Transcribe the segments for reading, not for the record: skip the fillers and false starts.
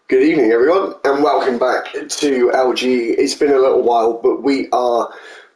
Good evening, everyone, and welcome back to LGE. It's been a little while, but we are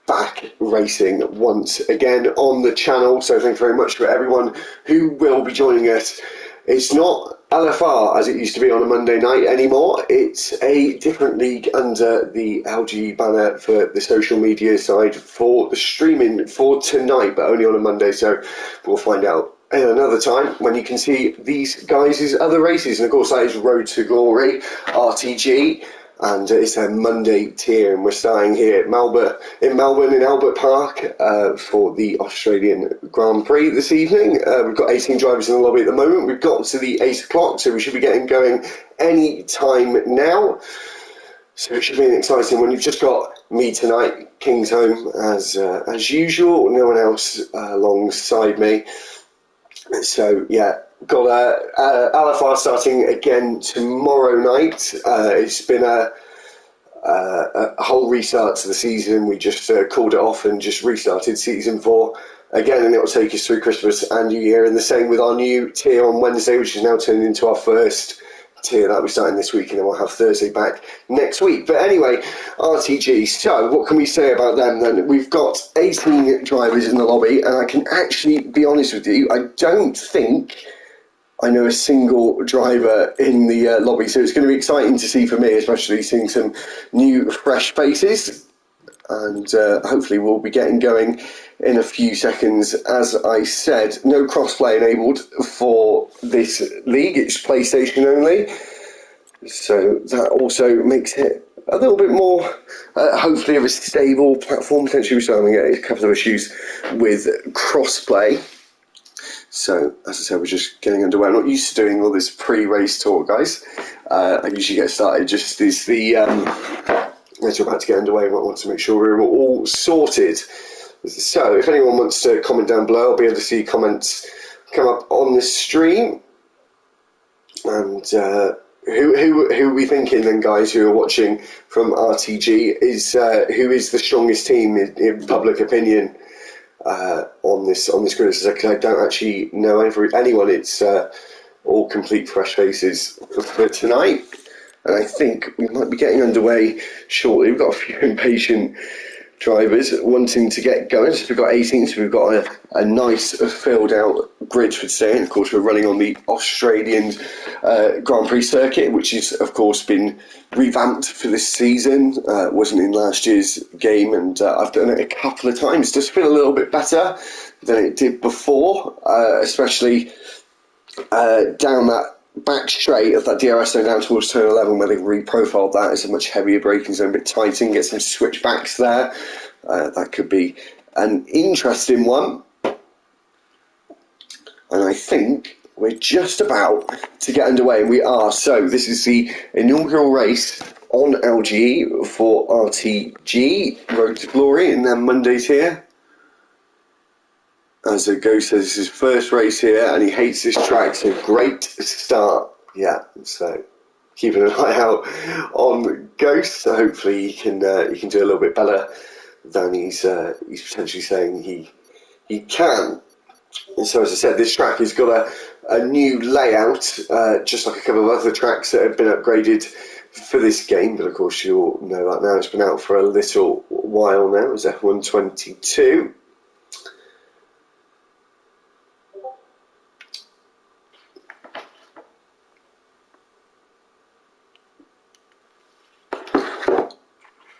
back racing once again on the channel. So thank you very much for everyone who will be joining us. It's not LFR as it used to be on a Monday night anymore. It's a different league under the LGE banner for the social media side for the streaming for tonight, but only on a Monday. So we'll find out another time when you can see these guys' other races, and of course that is Road to Glory, RTG, and it's their Monday tier, and we're starting here at Melbourne in Albert Park for the Australian Grand Prix this evening. We've got 18 drivers in the lobby at the moment. We've got to the 8 o'clock, so we should be getting going any time now. So it should be an exciting one. You've just got me tonight, King's Home, as usual. No one else alongside me. So yeah, got LFR starting again tomorrow night. It's been a whole restart to the season. We just called it off and just restarted season 4 again, and it will take us through Christmas and New Year. And the same with our new tier on Wednesday, which is now turned into our first tier that we're starting this week, and then we'll have Thursday back next week. But anyway, RTG. So what can we say about them then? We've got 18 drivers in the lobby, and I can actually be honest with you, I don't think I know a single driver in the lobby, so it's going to be exciting to see for me, especially seeing some new fresh faces. And hopefully we'll be getting going in a few seconds. As I said, no crossplay enabled for this league. It's PlayStation only. So that also makes it a little bit more, hopefully, of a stable platform. Potentially we're starting to get a couple of issues with crossplay. So, as I said, we're just getting underway. I'm not used to doing all this pre-race talk, guys. I usually get started just as as we're about to get underway. I want to make sure we're all sorted. So, if anyone wants to comment down below, I'll be able to see comments come up on the stream. And who are we thinking then, guys, who are watching from RTG? Who is the strongest team in public opinion on this grid? Because I don't actually know anyone. It's all complete fresh faces for tonight. And I think we might be getting underway shortly. We've got a few impatient drivers wanting to get going. So we've got 18, so we've got a nice filled out grid for today. And of course, we're running on the Australian Grand Prix circuit, which has, of course, been revamped for this season. Wasn't in last year's game, and I've done it a couple of times. Does feel a little bit better than it did before, especially down that back straight of that DRS zone down towards turn 11, where they've reprofiled that as a much heavier braking zone, a bit tighter, and get some switchbacks there. That could be an interesting one. And I think we're just about to get underway, and we are. So this is the inaugural race on LGE for RTG, Road to Glory, and then Mondays here. As a Ghost says, it's his first race here, and he hates this track, so great start. Yeah, so keeping an eye out on Ghost. So hopefully he can do a little bit better than he's potentially saying he can. And so, as I said, this track has got a new layout, just like a couple of other tracks that have been upgraded for this game. But of course, you'll know that now. It's been out for a little while now. It's F122.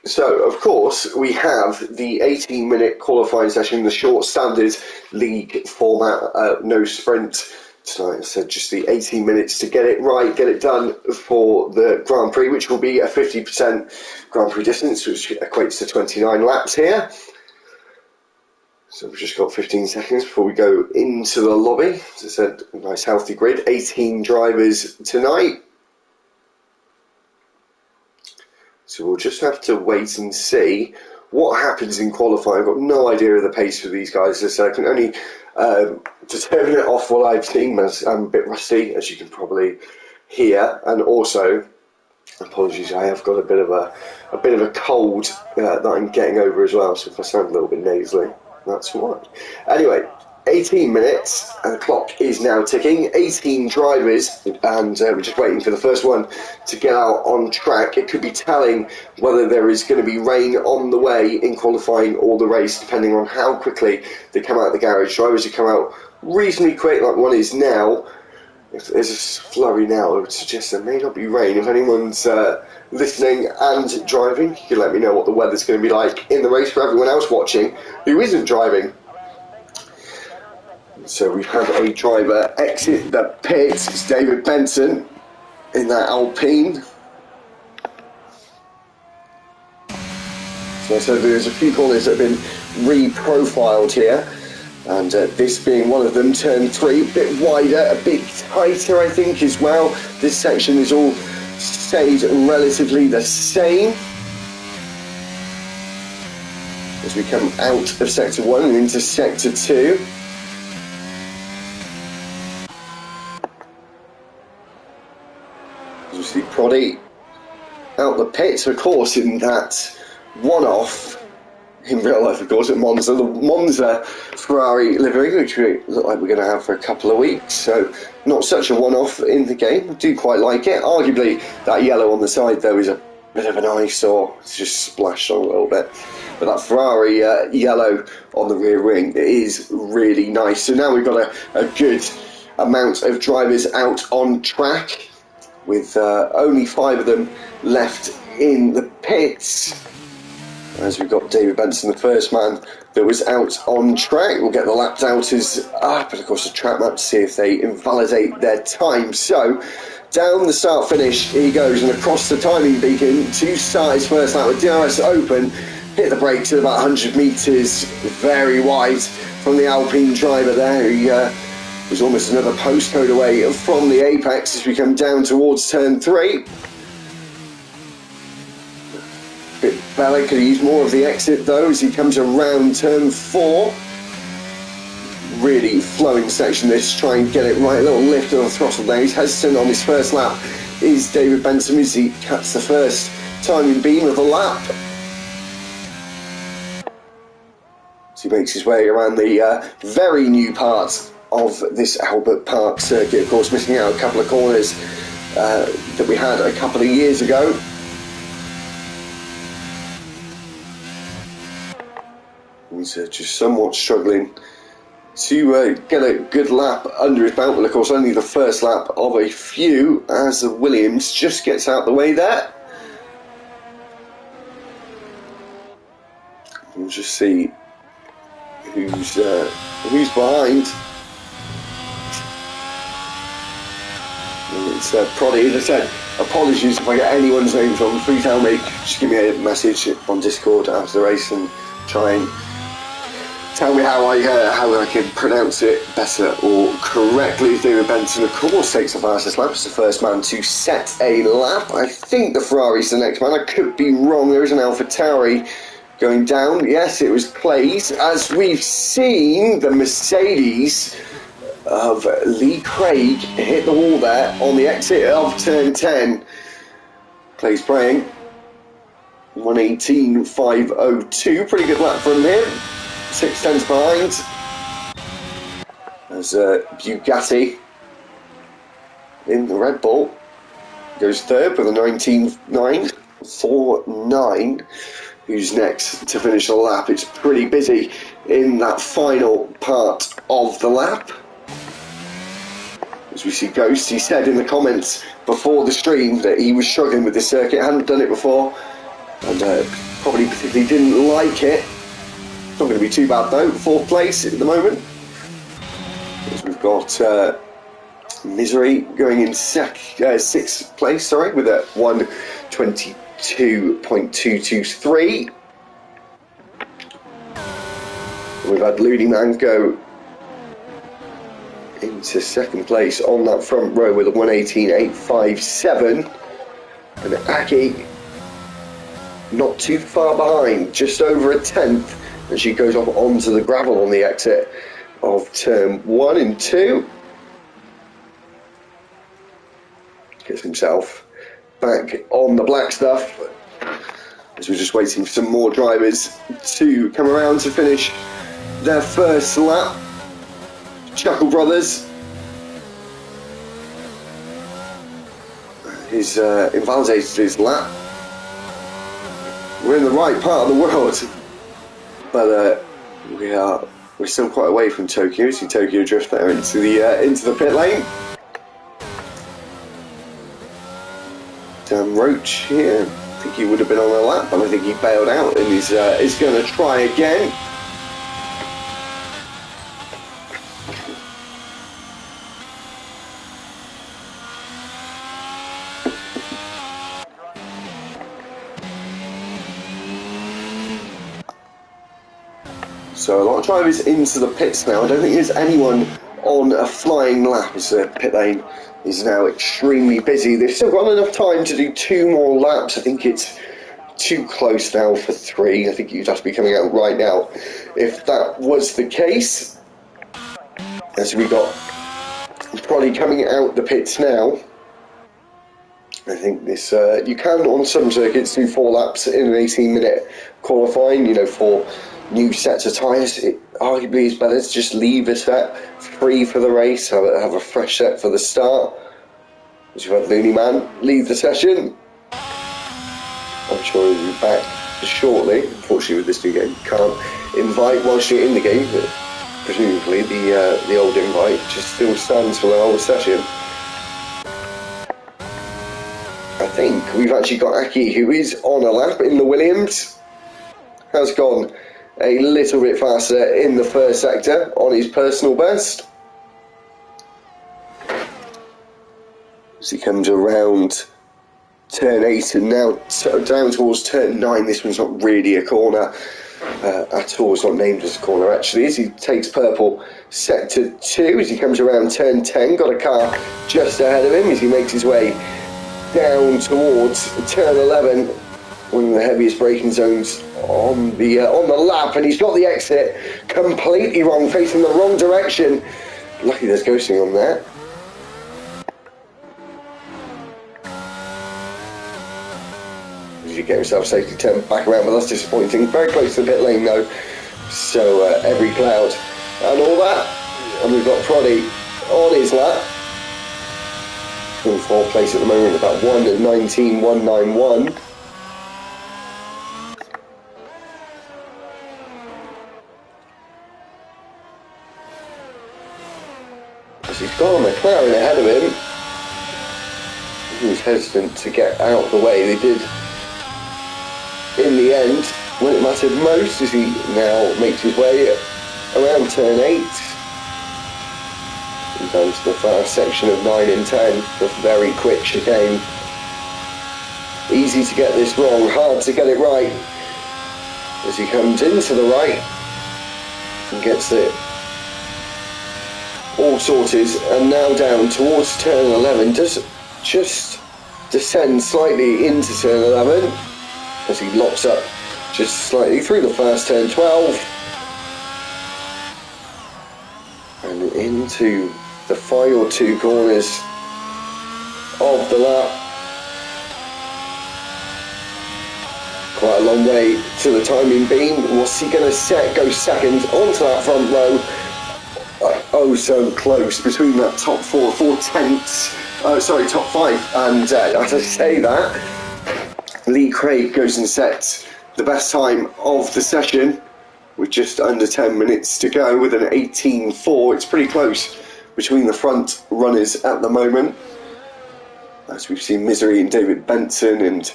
So, of course, we have the 18-minute qualifying session, the short standard league format, no sprint tonight. I said just the 18 minutes to get it right, get it done for the Grand Prix, which will be a 50% Grand Prix distance, which equates to 29 laps here. So we've just got 15 seconds before we go into the lobby. As I said, a nice healthy grid, 18 drivers tonight. So we'll just have to wait and see what happens in qualifying. I've got no idea of the pace for these guys, so I can only determine it off what I've seen. I'm a bit rusty, as you can probably hear, and also, apologies, I have got a bit of a cold that I'm getting over as well. So if I sound a little bit nasally, that's why. Anyway, 18 minutes and the clock is now ticking. 18 drivers, and we're just waiting for the first one to get out on track. It could be telling whether there is going to be rain on the way in qualifying or the race, depending on how quickly they come out of the garage. Drivers who come out reasonably quick, like one is now. If there's a flurry now, I would suggest there may not be rain. If anyone's listening and driving, you can let me know what the weather's going to be like in the race for everyone else watching who isn't driving. So we've had a driver exit the pits. It's David Benson in that Alpine. So I said there's a few corners that have been re-profiled here, and this being one of them. Turn 3, a bit wider, a bit tighter I think as well. This section is all stayed relatively the same. As we come out of sector 1 and into sector 2. You see Proddy out the pits, of course, in that one-off, in real life, of course, at Monza, the Monza Ferrari livery, which we look like we're going to have for a couple of weeks, so not such a one-off in the game. I do quite like it. Arguably, that yellow on the side, though, is a bit of an eyesore. It's just splashed on a little bit. But that Ferrari yellow on the rear wing is really nice. So now we've got a good amount of drivers out on track, with only 5 of them left in the pits, as we've got David Benson, the first man that was out on track. We'll get the lap doubters up, and of course the track map to see if they invalidate their time. So down the start finish he goes, and across the timing beacon to start his first lap with DRS open. Hit the brakes at about 100 metres, very wide from the Alpine driver there. He was almost another postcode away from the apex as we come down towards turn 3. Bella could use more of the exit though as he comes around turn 4. Really flowing section this, try and get it right, a little lift of the throttle there. He's hesitant on his first lap is David Benson as he cuts the first timing beam of the lap. So he makes his way around the very new part of this Albert Park circuit, of course missing out a couple of corners that we had a couple of years ago. He's just somewhat struggling to get a good lap under his belt, but of course only the first lap of a few as the Williams just gets out the way there. We'll just see who's behind. And it's Proddy. As I said, apologies if I get anyone's names wrong. Please tell me. Just give me a message on Discord after the race and try and tell me how I can pronounce it better or correctly. David Benson, of course, takes the fastest lap. It's the first man to set a lap. I think the Ferrari's the next man. I could be wrong. There is an AlphaTauri going down. Yes, it was Clay's. As we've seen, the Mercedes of Lee Craig hit the wall there on the exit of turn 10. Clay's playing 1:18.502. Pretty good lap from him. 6 tenths behind. As Bugatti in the Red Bull goes third with a 19.949. Who's next to finish the lap? It's pretty busy in that final part of the lap. As we see Ghost, he said in the comments before the stream that he was struggling with this circuit, hadn't done it before, and probably particularly didn't like it. It's not going to be too bad though. 4th place at the moment. As we've got Misery going in 6th place, sorry, with a 1:22.223. We've had Looney Man go into 2nd place on that front row with a 1:18.857, and Aki not too far behind, just over a tenth, and she goes off onto the gravel on the exit of turn 1 and 2. Gets himself back on the black stuff as we're just waiting for some more drivers to come around to finish their first lap. Chuckle Brothers. He's invalidated his lap. We're in the right part of the world, but we're still quite away from Tokyo. See Tokyo drift there into the pit lane. Dan Roach here. I think he would have been on a lap, but I think he bailed out and he's going to try again. So a lot of drivers into the pits now. I don't think there's anyone on a flying lap as the pit lane is now extremely busy. They've still got enough time to do 2 more laps. I think it's too close now for 3. I think you'd have to be coming out right now if that was the case. As we got probably coming out the pits now. I think this you can on some circuits do 4 laps in an 18-minute qualifying, you know, for new sets of tyres. It arguably is better to just leave a set free for the race, have a fresh set for the start. As you've had Looney Man leave the session. I'm sure he'll be back shortly. Unfortunately with this new game, can't invite whilst you're in the game, but presumably the old invite just still stands for the whole session. I think we've actually got Aki, who is on a lap in the Williams, has gone a little bit faster in the first sector on his personal best. As he comes around turn 8 and now down towards turn 9, this one's not really a corner at all. It's not named as a corner actually. As he takes purple sector 2, as he comes around turn 10, got a car just ahead of him as he makes his way down towards turn 11, one of the heaviest braking zones on the lap, and he's got the exit completely wrong, facing the wrong direction. Lucky there's ghosting on there. As you get yourself safely turned back around, but that's disappointing. Very close to the pit lane though, so every cloud and all that. And we've got Proddy on his lap. In 4th place at the moment, about 1:19.191. As he's got a McLaren ahead of him, he was hesitant to get out of the way. They did in the end when it mattered most, as he now makes his way around turn 8. Down to the first section of 9 and 10, the very quick chicane. Easy to get this wrong, hard to get it right. As he comes into the right and gets it all sorted, and now down towards turn 11, does just descend slightly into turn 11 as he locks up just slightly through the first turn 12 and into the final 2 corners of the lap. Quite a long way to the timing beam. What's he going to go second onto that front row? Oh, so close between that top 4 tenths. Top 5. And as I say that, Lee Craig goes and sets the best time of the session with just under 10 minutes to go with an 18.4. It's pretty close between the front runners at the moment, as we've seen Misery and David Benson and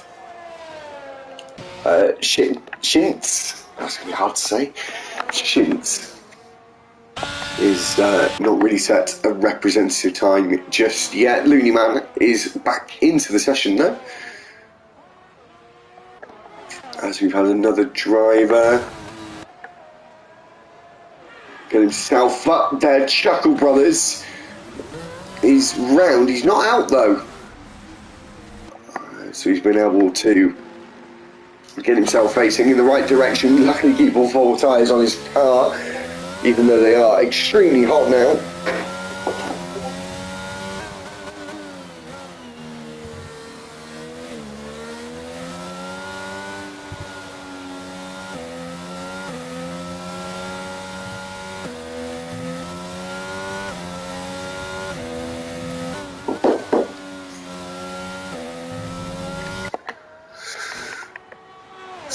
Shintz, that's going to be hard to say, Shintz is not really set a representative time just yet. Looney Man is back into the session though, as we've had another driver get himself up there. Chuckle Brothers is round. He's not out though, so he's been able to get himself facing in the right direction. Luckily keep all 4 tyres on his car, even though they are extremely hot now.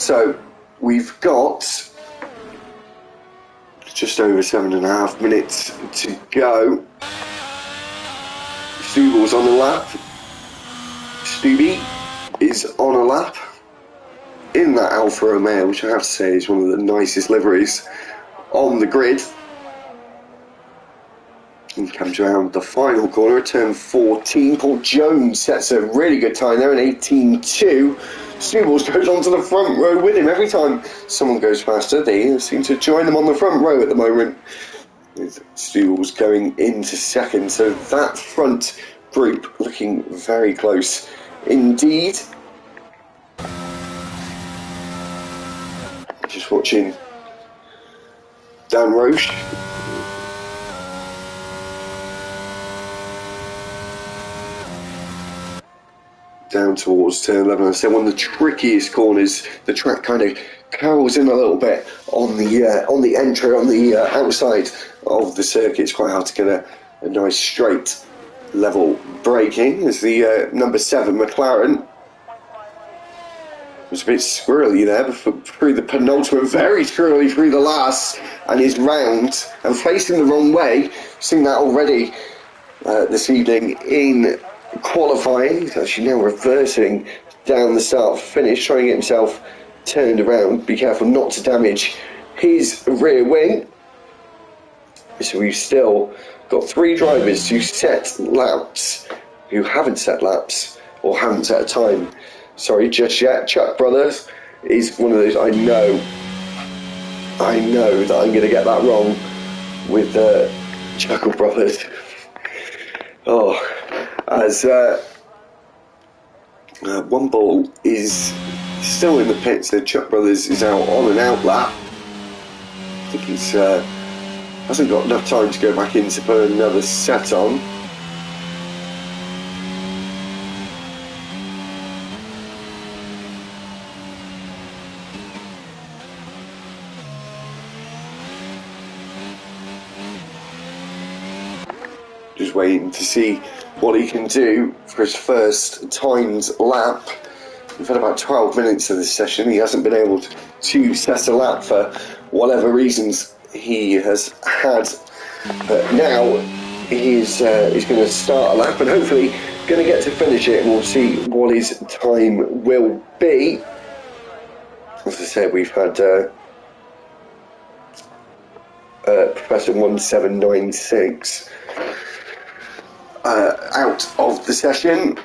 So we've got just over 7.5 minutes to go. Stuble's on the lap. Stubby is on a lap in that Alfa Romeo, which I have to say is one of the nicest liveries on the grid. He comes around the final corner at turn 14. Paul Jones sets a really good time there, an 18.2. Stubbles goes onto the front row with him. Every time someone goes faster, they seem to join them on the front row at the moment, with Stubbles going into second. So that front group looking very close indeed. Just watching Dan Roche down towards turn 11. I said one of the trickiest corners. The track kind of curls in a little bit on the entry, on the outside of the circuit. It's quite hard to get a nice straight level braking. As the number 7 McLaren was a bit squirrely there through the penultimate, very squirrely through the last, and is round and facing the wrong way. Seen that already this evening in qualifying. He's actually now reversing down the start finish, trying to get himself turned around. Be careful not to damage his rear wing. So we've still got 3 drivers to set laps who haven't set laps or haven't set a time, sorry, just yet. Chuck Brothers is one of those. I know that I'm going to get that wrong with Chuckle Brothers. Oh, as One Ball is still in the pit, so Chuck Brothers is out on an out lap. I think he's hasn't got enough time to go back in to put another set on. Just waiting to see what he can do for his first timed lap. We've had about 12 minutes of this session. He hasn't been able to set a lap for whatever reasons he has had, but now he's going to start a lap and hopefully going to get to finish it, and we'll see what his time will be. As I said, we've had Professor 1796 out of the session,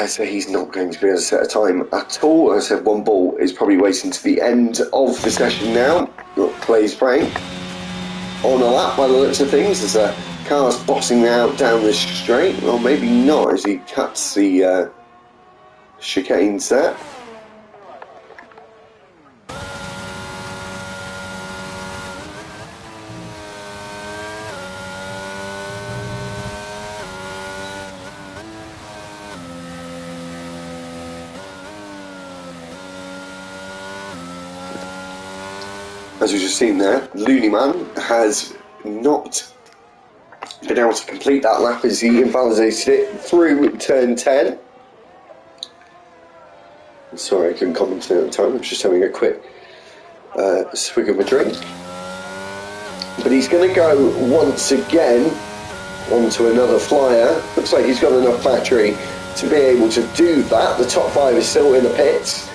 so he's not going to be able to set a time at all. As I said, One Ball is probably waiting to the end of the session now. Got Clay's Prank on a lap by the looks of things, as the car's bossing out down the straight. Well, maybe not, as he cuts the chicanes there. As we've just seen there, Looney Man has not been able to complete that lap as he invalidated it through turn 10. Sorry, I couldn't comment at the time. I was just having a quick swig of a drink. But he's going to go once again onto another flyer. Looks like he's got enough battery to be able to do that. The top 5 is still in the pits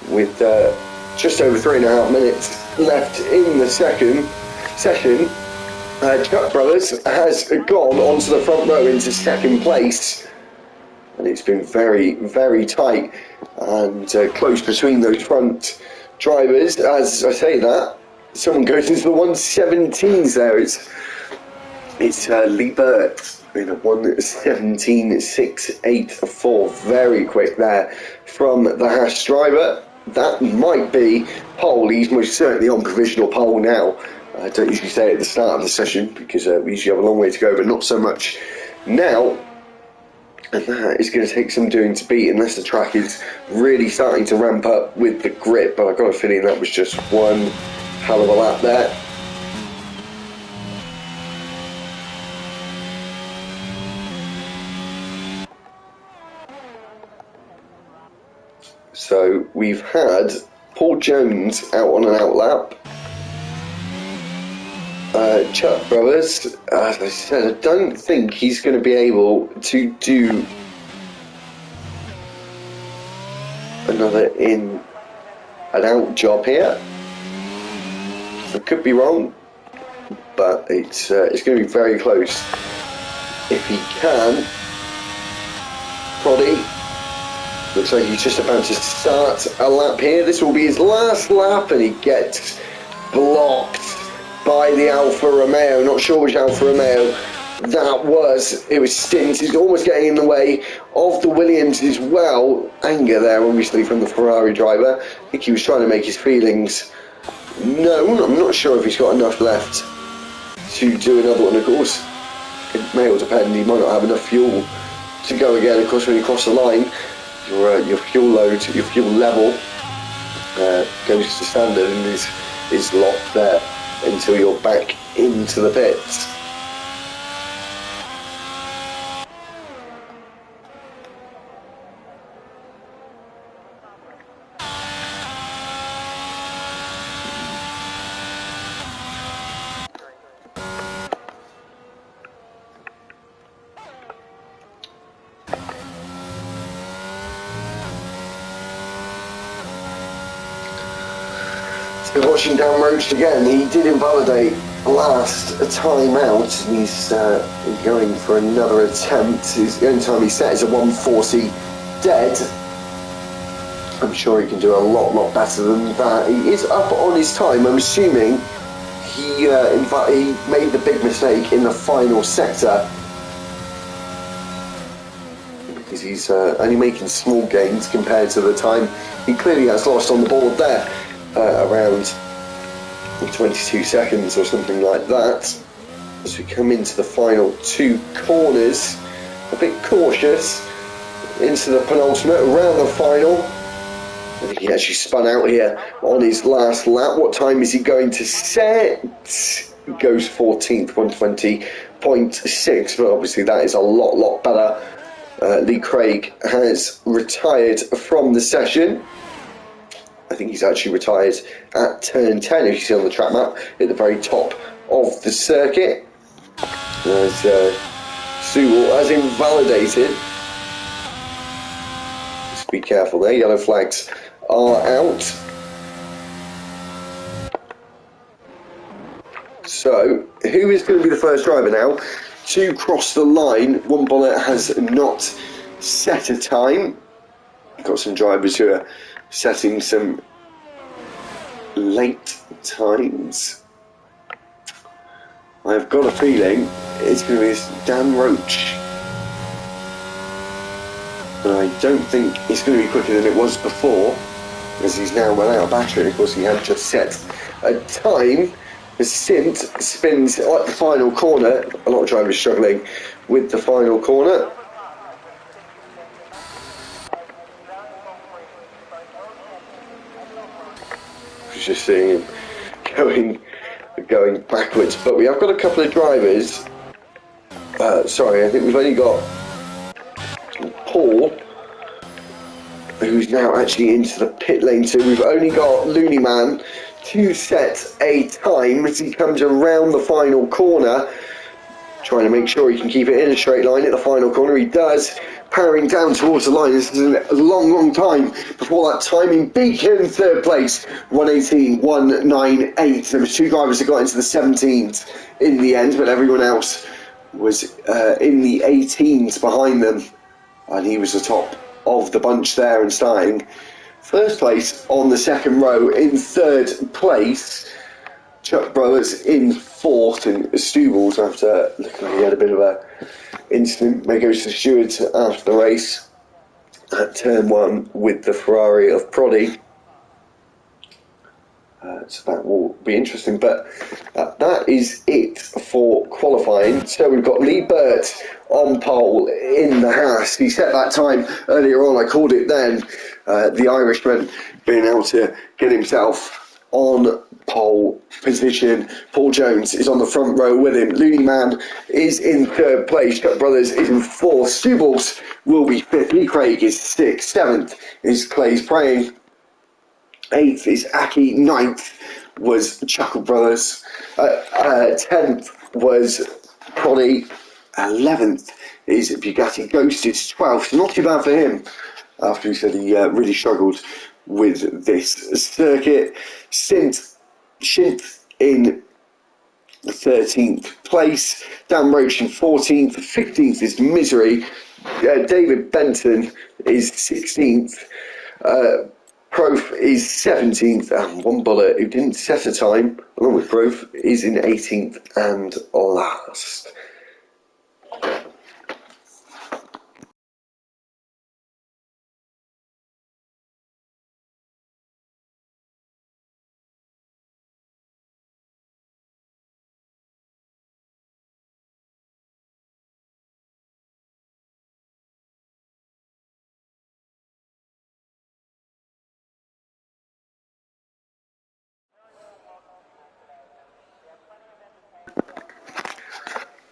with just over 3.5 minutes left in the second session. Chuck Brothers has gone onto the front row into second place, and it's been very, very tight and close between those front drivers. As I say that, someone goes into the 117s there. It's Lee Burt in a 117.684. Very quick there from the Haas driver. That might be pole. He's most certainly on provisional pole now. I don't usually say it at the start of the session because we usually have a long way to go, but not so much now. And that is going to take some doing to beat, unless the track is really starting to ramp up with the grip. But I've got a feeling that was just one hell of a lap there. So we've had Paul Jones out on an outlap. Chuck Brothers, as I said, I don't think he's going to be able to do another in and out job here. I could be wrong, but it's going to be very close. If he can, Proddy looks like he's just about to start a lap here. This will be his last lap, and he gets blocked by the Alfa Romeo. Not sure which Alfa Romeo that was. It was Stint. He's almost getting in the way of the Williams as well. Anger there, obviously, from the Ferrari driver. I think he was trying to make his feelings known. I'm not sure if he's got enough left to do another one. Of course, it may all depend. He might not have enough fuel to go again. Of course, when you cross the line, your fuel load, your fuel level goes to standard and is locked there until you're back into the pits. Watching Dan Roach again, he did invalidate last time out, and he's going for another attempt. The only time he set is a 140 dead. I'm sure he can do a lot better than that. He is up on his time. I'm assuming he made the big mistake in the final sector, because he's only making small gains compared to the time he clearly has lost on the board there. Around 22 seconds or something like that. As we come into the final two corners, a bit cautious into the penultimate, around the final. I think he actually spun out here on his last lap. What time is he going to set? He goes 14th, 120.6, but obviously that is a lot better. Lee Craig has retired from the session. I think he's actually retired at turn 10, if you see on the track map, at the very top of the circuit. As Sewell has invalidated. Just be careful there, yellow flags are out. So, who is going to be the first driver now to cross the line? One Bonnet has not set a time. Got some drivers who are setting some late times. I've got a feeling it's going to be this Dan Roach, and I don't think it's going to be quicker than it was before, as he's now run out of battery. Of course, he had just set a time. The Stint spins at the final corner. A lot of drivers struggling with the final corner. Just seeing him going backwards, but we have got a couple of drivers. Sorry, I think we've only got Paul, who's now actually into the pit lane too. We've only got Looney Man to set a time as he comes around the final corner, trying to make sure he can keep it in a straight line at the final corner. He does, powering down towards the line. This is a long time before that timing. Beacon in third place, 118.198. There was two drivers that got into the 17s in the end, but everyone else was in the 18s behind them, and he was the top of the bunch there and starting first place on the second row. In third place, Chuck Brothers in fourth, and Stubbles, after looking like he had a bit of a incident, may go to the stewards after the race at turn one with the Ferrari of Proddy. So that will be interesting, but that is it for qualifying. So we've got Lee Burt on pole in the Haas. He set that time earlier on, I called it then. The Irishman being able to get himself on pole position. Paul Jones is on the front row with him. Looney Man is in third place. Chuck Brothers is in fourth. Stubbles will be fifth. Lee Craig is sixth. Seventh is Clay's Praying. 8th is Aki. 9th was Chuckle Brothers. 10th was Connie. 11th is Bugatti Ghosted. 12th, not too bad for him, after he said he really struggled with this circuit. Shinth in 13th place. Dan Roach in 14th. 15th is Misery. David Benton is 16th. Prof is 17th, and One Bullet, who didn't set a time, along with Prof, is in 18th and last.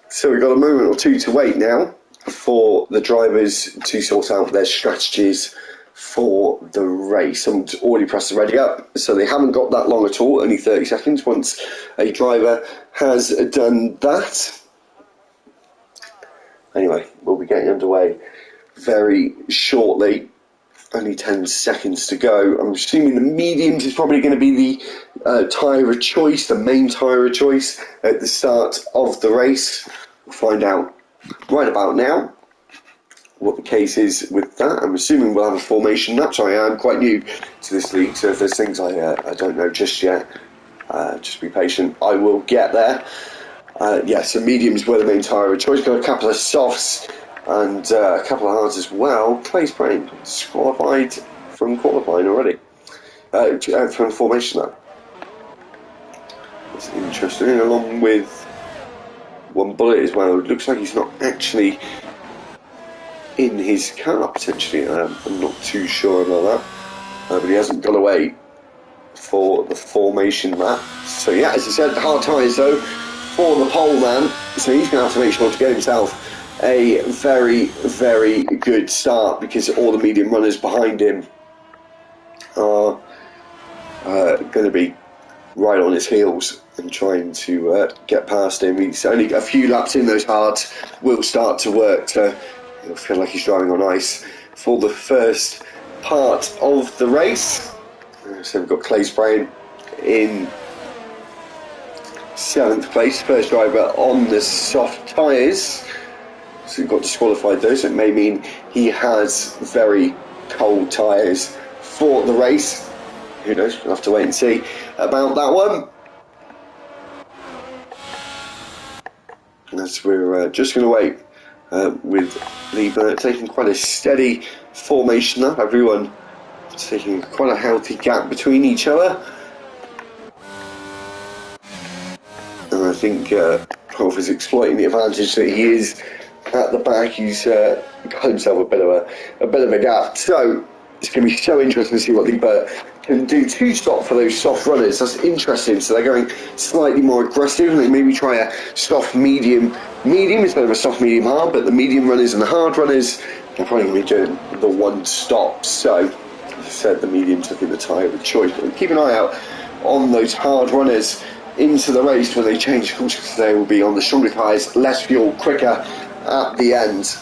So we've got a moment or two to wait now for the drivers to sort out their strategies for the race. Someone's already pressed the ready up, so they haven't got that long at all, only 30 seconds once a driver has done that. Anyway, we'll be getting underway very shortly. Only 10 seconds to go. I'm assuming the mediums is probably going to be the tyre of choice, the main tyre of choice at the start of the race. We'll find out right about now what the case is with that. I'm assuming we'll have a formation lap. Sorry, I'm quite new to this league, so if there's things I don't know just yet, just be patient. I will get there. So mediums were the main tyre of choice. Got a couple of softs and a couple of hards as well. Clay's Brain disqualified from qualifying already. From formation lap. That's interesting. Along with One Bullet as well. It looks like he's not actually in his car potentially. I'm not too sure about that. But he hasn't gone away for the formation lap. So yeah, as I said, hard tyres though for the pole man. So he's going to have to make sure to get himself a very, very good start, because all the medium runners behind him are going to be right on his heels and trying to get past him. He's only a few laps in, those hards will start to work, so he'll feel like he's driving on ice for the first part of the race. So we've got Clay's Brain in 7th place, first driver on the soft tyres. So he got disqualified though, so it may mean he has very cold tyres for the race. Who knows, we'll have to wait and see about that one. As we're just going to wait with Lieber taking quite a steady formation up, everyone taking quite a healthy gap between each other. And I think Prof is exploiting the advantage that he is at the back. He's got himself a bit of a gap. So it's going to be so interesting to see what Lieber can do to stop for those soft runners. That's interesting. So they're going slightly more aggressive. They maybe try a soft medium instead of a soft medium hard. But the medium runners and the hard runners, they're probably going to be doing the one stop. So as I said, the medium took in the tyre of choice. But keep an eye out on those hard runners into the race when they change course, because they will be on the stronger tyres, less fuel, quicker at the end.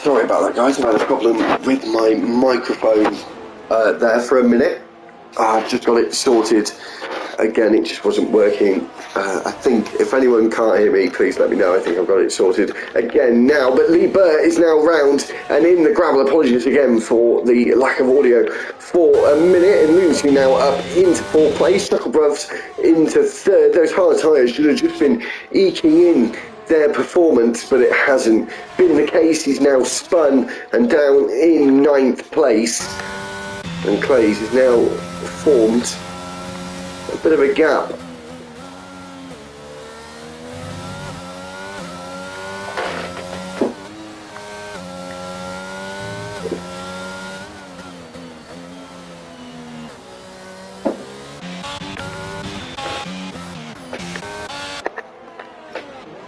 Sorry about that, guys. I had a problem with my microphone there for a minute. I've just got it sorted. Again, it just wasn't working. I think if anyone can't hear me, please let me know. I think I've got it sorted again now. But Lee Burt is now round and in the gravel. Apologies again for the lack of audio for a minute. And Lucy now up into fourth place. Chucklebruffs into third. Those hard tyres should have just been eking in their performance, but it hasn't been the case. He's now spun and down in ninth place. And Clays is now formed a bit of a gap.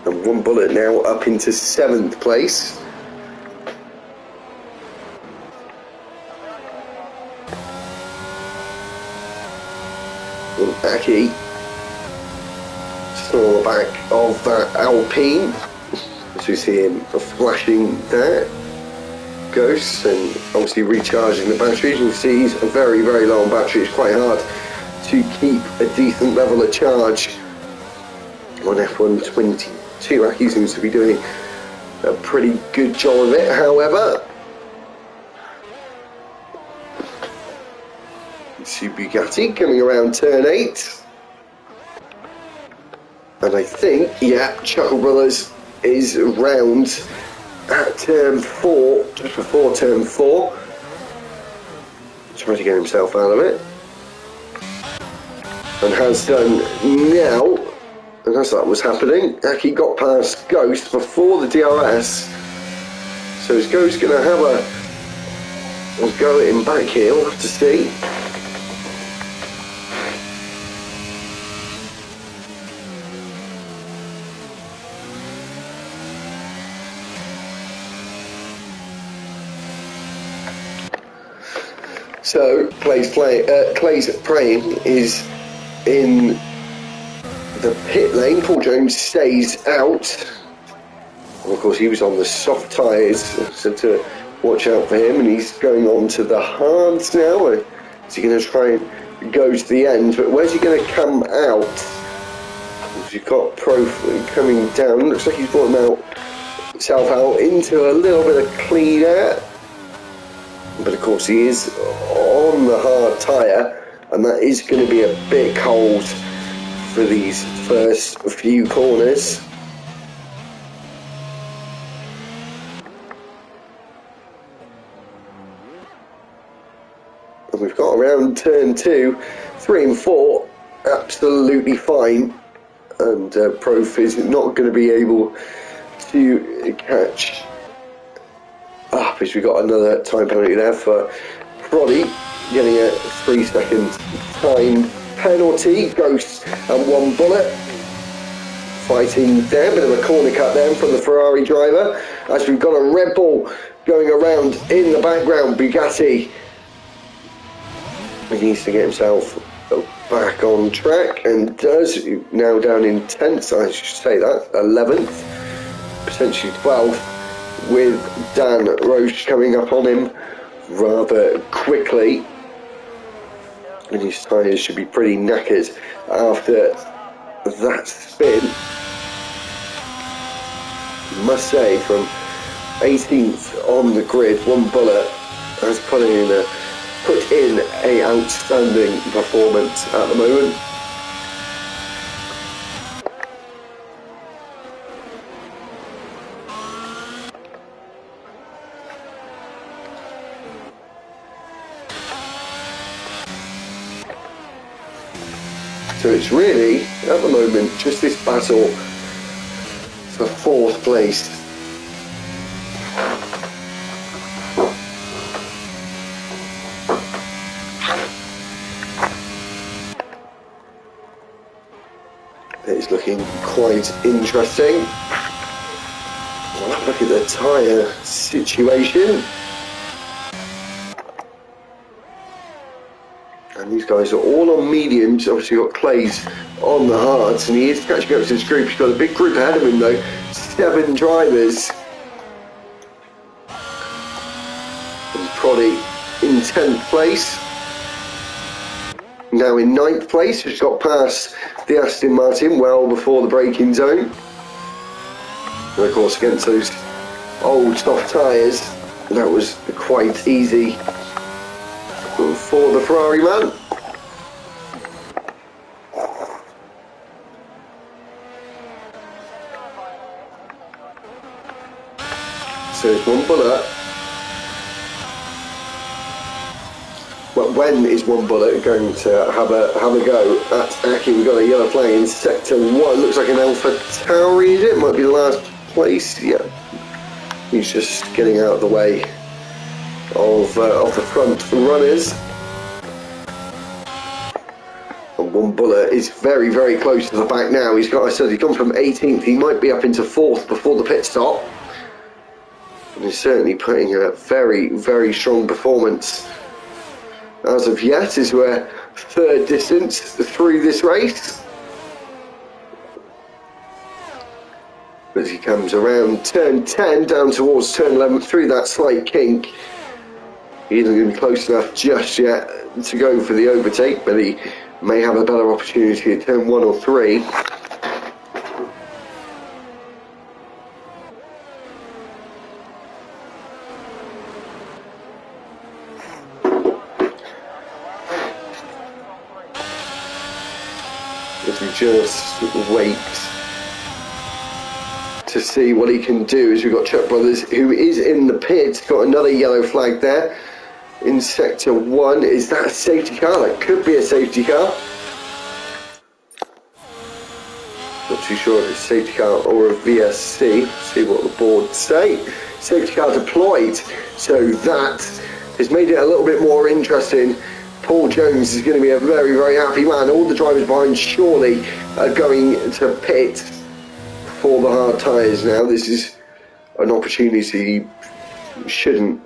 And One Bullet now up into seventh place. Aki still on the back of that Alpine, as we see him flashing there. Ghosts and obviously recharging the batteries. You can see he's very, very low on battery. It's quite hard to keep a decent level of charge on F122. Aki seems to be doing a pretty good job of it, however. See Bugatti coming around turn 8. And I think, yeah, Chuckle Brothers is round at turn 4, just before turn 4. Trying to get himself out of it. And has done now. And as that was happening, Aki got past Ghost before the DRS. So is Ghost going to have a go at him back here? We'll have to see. So Clay's praying is in the pit lane. Paul Jones stays out. And of course he was on the soft tyres, so to watch out for him. And he's going on to the hards now. Is he going to try and go to the end? But where's he going to come out? You've got Pro coming down. Looks like he's brought himself out into a little bit of clean air. But of course he is on the hard tyre, and that is going to be a bit cold for these first few corners. And we've got around turn 2, 3 and 4 absolutely fine, and Prof is not going to be able to catch up, as we got another time penalty there for Proddy, getting a 3-second time penalty. Ghost and One Bullet fighting there, bit of a corner cut there from the Ferrari driver, as we've got a Red Bull going around in the background. Bugatti, he needs to get himself back on track, and does. Now down in 10th, I should say that, 11th, potentially 12th, with Dan Roche coming up on him rather quickly, and his tyres should be pretty knackered after that spin. Must say, from 18th on the grid, One Bullet has put in a outstanding performance at the moment. So it's really, at the moment, just this battle for 4th place. It's looking quite interesting. Look at the tyre situation. And these guys are all on mediums. Obviously got Clays on the hards, and he is catching up to this group. He's got a big group ahead of him though, 7 drivers. Trotty in 10th place. Now in 9th place, just got past the Aston Martin well before the braking zone. And of course against those old soft tyres, that was quite easy for the Ferrari man. So it's one bullet. Well, when is one bullet going to have a go at Aki? We've got a yellow flag in sector 1. Looks like an Alpha Tauri, is it? Might be last place. Yeah. He's just getting out of the way of the front runners. And one bullet is very, very close to the back now. He's gone from 18th. He might be up into 4th before the pit stop. And he's certainly putting a very, very strong performance as of yet, as we're third distance through this race. As he comes around turn 10 down towards turn 11 through that slight kink, he isn't going to be close enough just yet to go for the overtake, but he may have a better opportunity at turn 1 or 3. As we just wait to see what he can do, as we've got Chuck Brothers, who is in the pit, got another yellow flag there in sector 1. Is that a safety car? That could be a safety car. Not too sure if it's a safety car or a VSC. See what the board say. Safety car deployed, so that has made it a little bit more interesting. Paul Jones is going to be a very, very happy man. All the drivers behind surely are going to pit for the hard tyres now. This is an opportunity he shouldn't,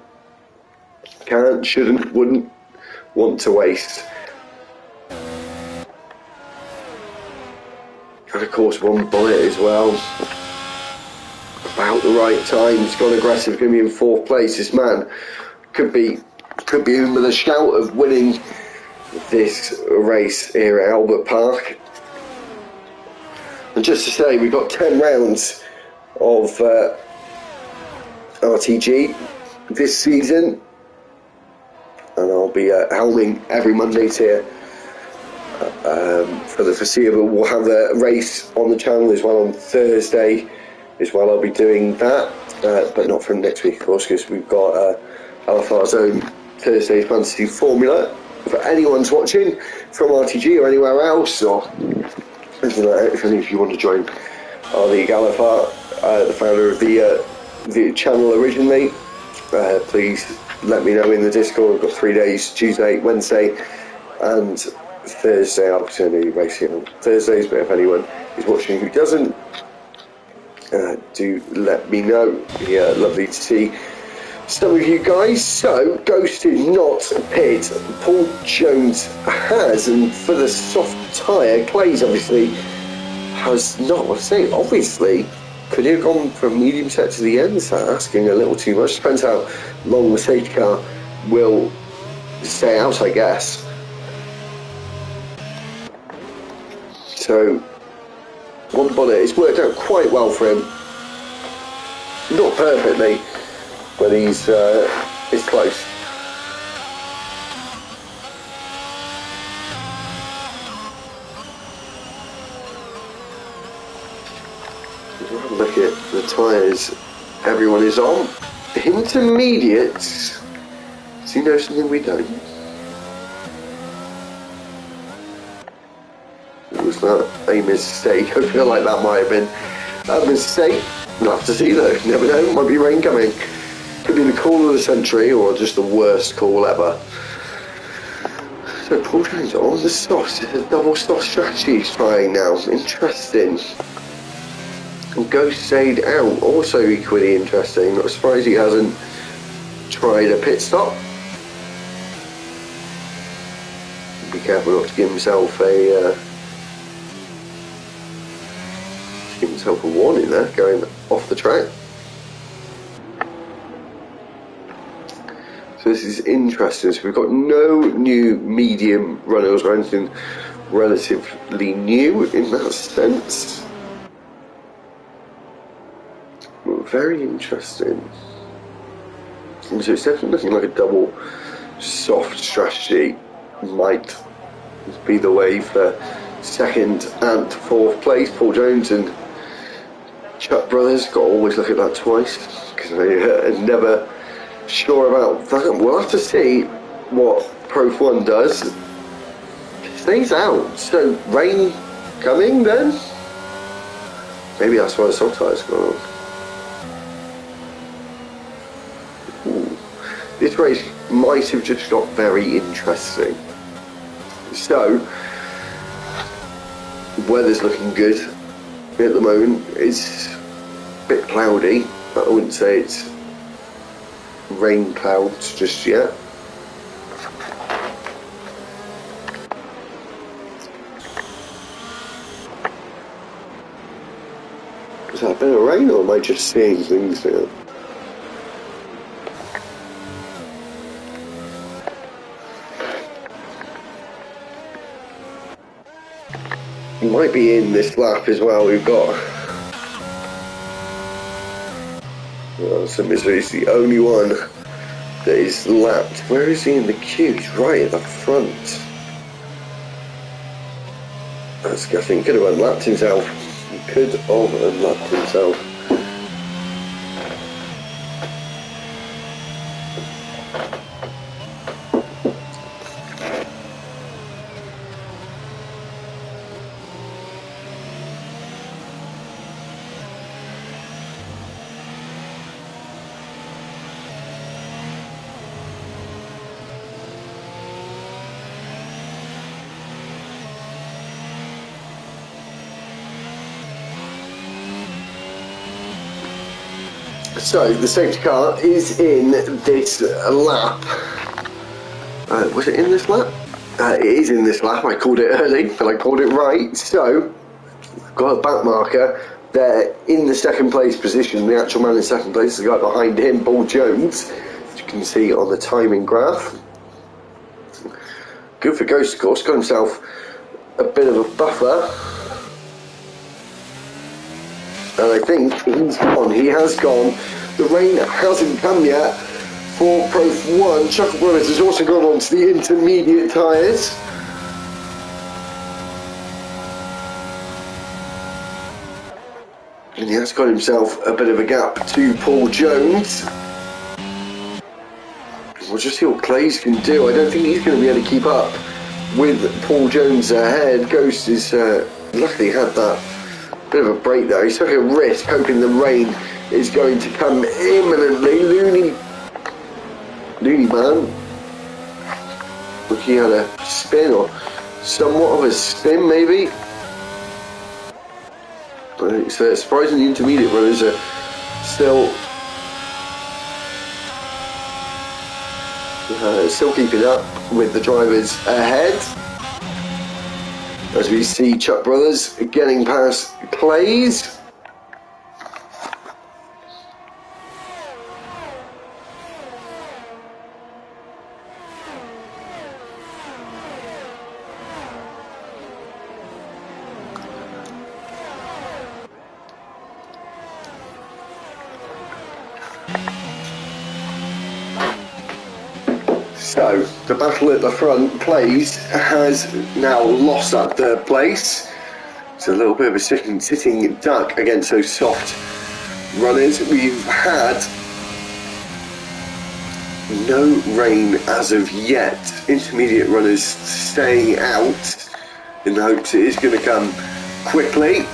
wouldn't want to waste. And of course one bullet as well. About the right time. He's gone aggressive, going to be in 4th place. This man could be in with a shout of winning this race here at Albert Park. And just to say, we've got 10 rounds of RTG this season, and I'll be helming every Monday here for the foreseeable. We'll have a race on the channel as well on Thursday as well. I'll be doing that, but not from next week of course, because we've got LFR's own Thursday Fantasy Formula. For anyone's watching from RTG or anywhere else, or anything like that, if any of you want to join our league, LFR, the founder of the channel originally, please let me know in the Discord. We've got 3 days: Tuesday, Wednesday, and Thursday. I'll be racing on Thursdays, but if anyone is watching who doesn't, do let me know. Yeah, lovely to see some of you guys. So Ghost did not pit, Paul Jones has, and for the soft tyre, Clay's obviously has not. I say obviously, could he have gone from medium set to the end? So asking a little too much. Depends how long the safety car will stay out, I guess. So one bullet, it's worked out quite well for him. Not perfectly, but he's close. Look at the tyres everyone is on. Intermediates. Does he know something we don't? Was that a mistake? I feel like that might have been a mistake. We'll have to see though. Never know. Might be rain coming. Could be the call of the century or just the worst call ever. So Paul Jones on the soft. It's a double soft strategy he's trying now. Interesting. And Ghost stayed out. Also equally interesting. Not surprised he hasn't tried a pit stop. Be careful not to give himself a warning there, going off the track. So this is interesting. So we've got no new medium runners or anything relatively new in that sense. Very interesting. So it's definitely looking like a double soft strategy might be the way for second and fourth place. Paul Jones and Chuck Brothers. Got to always look at that twice because I'm never sure about that. We'll have to see what Prof 1 does. It stays out. So rain coming then? Maybe that's why the soft tyres going on. This race might have just got very interesting. So, weather's looking good at the moment. It's a bit cloudy, but I wouldn't say it's rain clouds just yet. Is that a bit of rain, or am I just seeing things now? Might be in this lap as well. We've got so Misery's the only one that is lapped. Where is he in the queue? He's right at the front. That's, I think, could have unlapped himself. He could have unlapped himself. So the safety car is in this lap. Was it in this lap? It is in this lap. I called it early, but I called it right. So I've got a back marker there in the second place position. The actual man in second place is the guy behind him, Paul Jones, as you can see on the timing graph. Good for Ghost, of course. Got himself a bit of a buffer. And I think he's gone. He has gone. The rain hasn't come yet for Prof 1. Chuck Brothers has also gone on to the intermediate tyres. And he has got himself a bit of a gap to Paul Jones. We'll just see what Clays can do. I don't think he's going to be able to keep up with Paul Jones ahead. Ghost is luckily had that bit of a break there. He took a risk hoping the rain is going to come imminently. Looney man. Look, he had a spin, or somewhat of a spin maybe. It's surprising the intermediate runners are still keeping up with the drivers ahead. As we see Chuck Brothers getting past Clays. So, the battle at the front, Clays has now lost that third place. It's a little bit of a sitting duck against those soft runners. We've had no rain as of yet. Intermediate runners staying out in the hopes it is going to come quickly.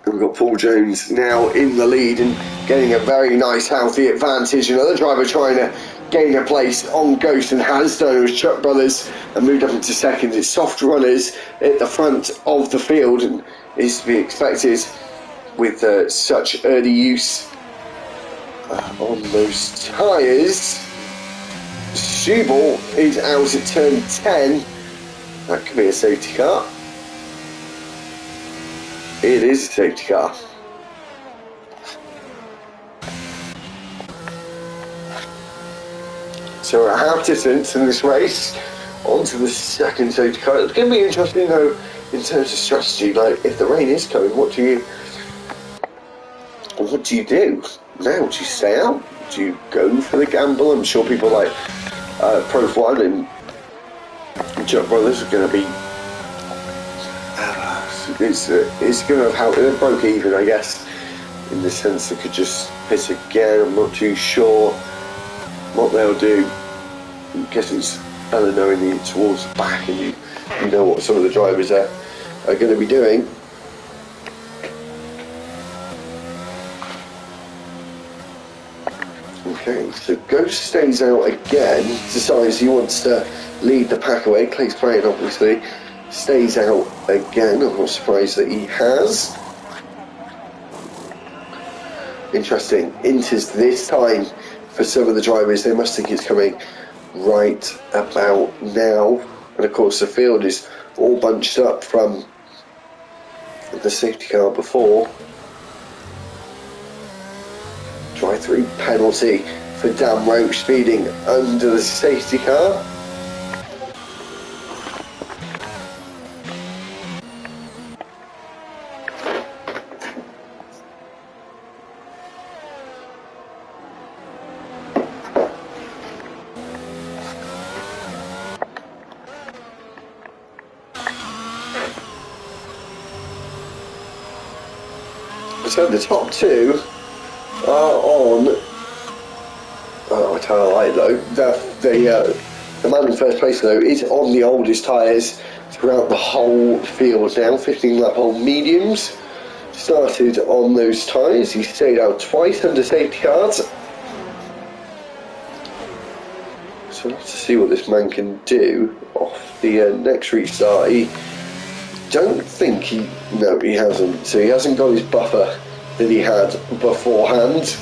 And we've got Paul Jones now in the lead and getting a very nice healthy advantage. Another driver trying to gain a place on Ghost and has done. It was Chuck Brothers and moved up into second. It's soft runners at the front of the field and is to be expected with such early use on those tyres. Subal is out at turn 10. That could be a safety car. It is a safety car. So at half distance in this race, onto the second safety car. It's going to be interesting though in terms of strategy. Like if the rain is coming, what do you do now? Do you stay out? Do you go for the gamble? I'm sure people like Prof One and Chuck Brothers are going to be. It's going to have how it broke even, I guess, in the sense they could just pit again. I'm not too sure what they'll do. I guess it's better knowing you towards the back and you know what some of the drivers are going to be doing. Okay, so Ghost stays out again, decides he wants to lead the pack away. Clay's playing, obviously. Stays out again. I'm not surprised that he has. Interesting. Inters this time for some of the drivers. They must think it's coming right about now. And of course the field is all bunched up from the safety car before. Drive-through penalty for Dan Roach speeding under the safety car. So the top two are on. Oh, I tell you like though. The man in first place though is on the oldest tyres throughout the whole field now. 15 lap old mediums. Started on those tyres. He stayed out twice under safety cars. So let's see what this man can do off the next restart. He don't think he. No, he hasn't. So he hasn't got his buffer that he had beforehand.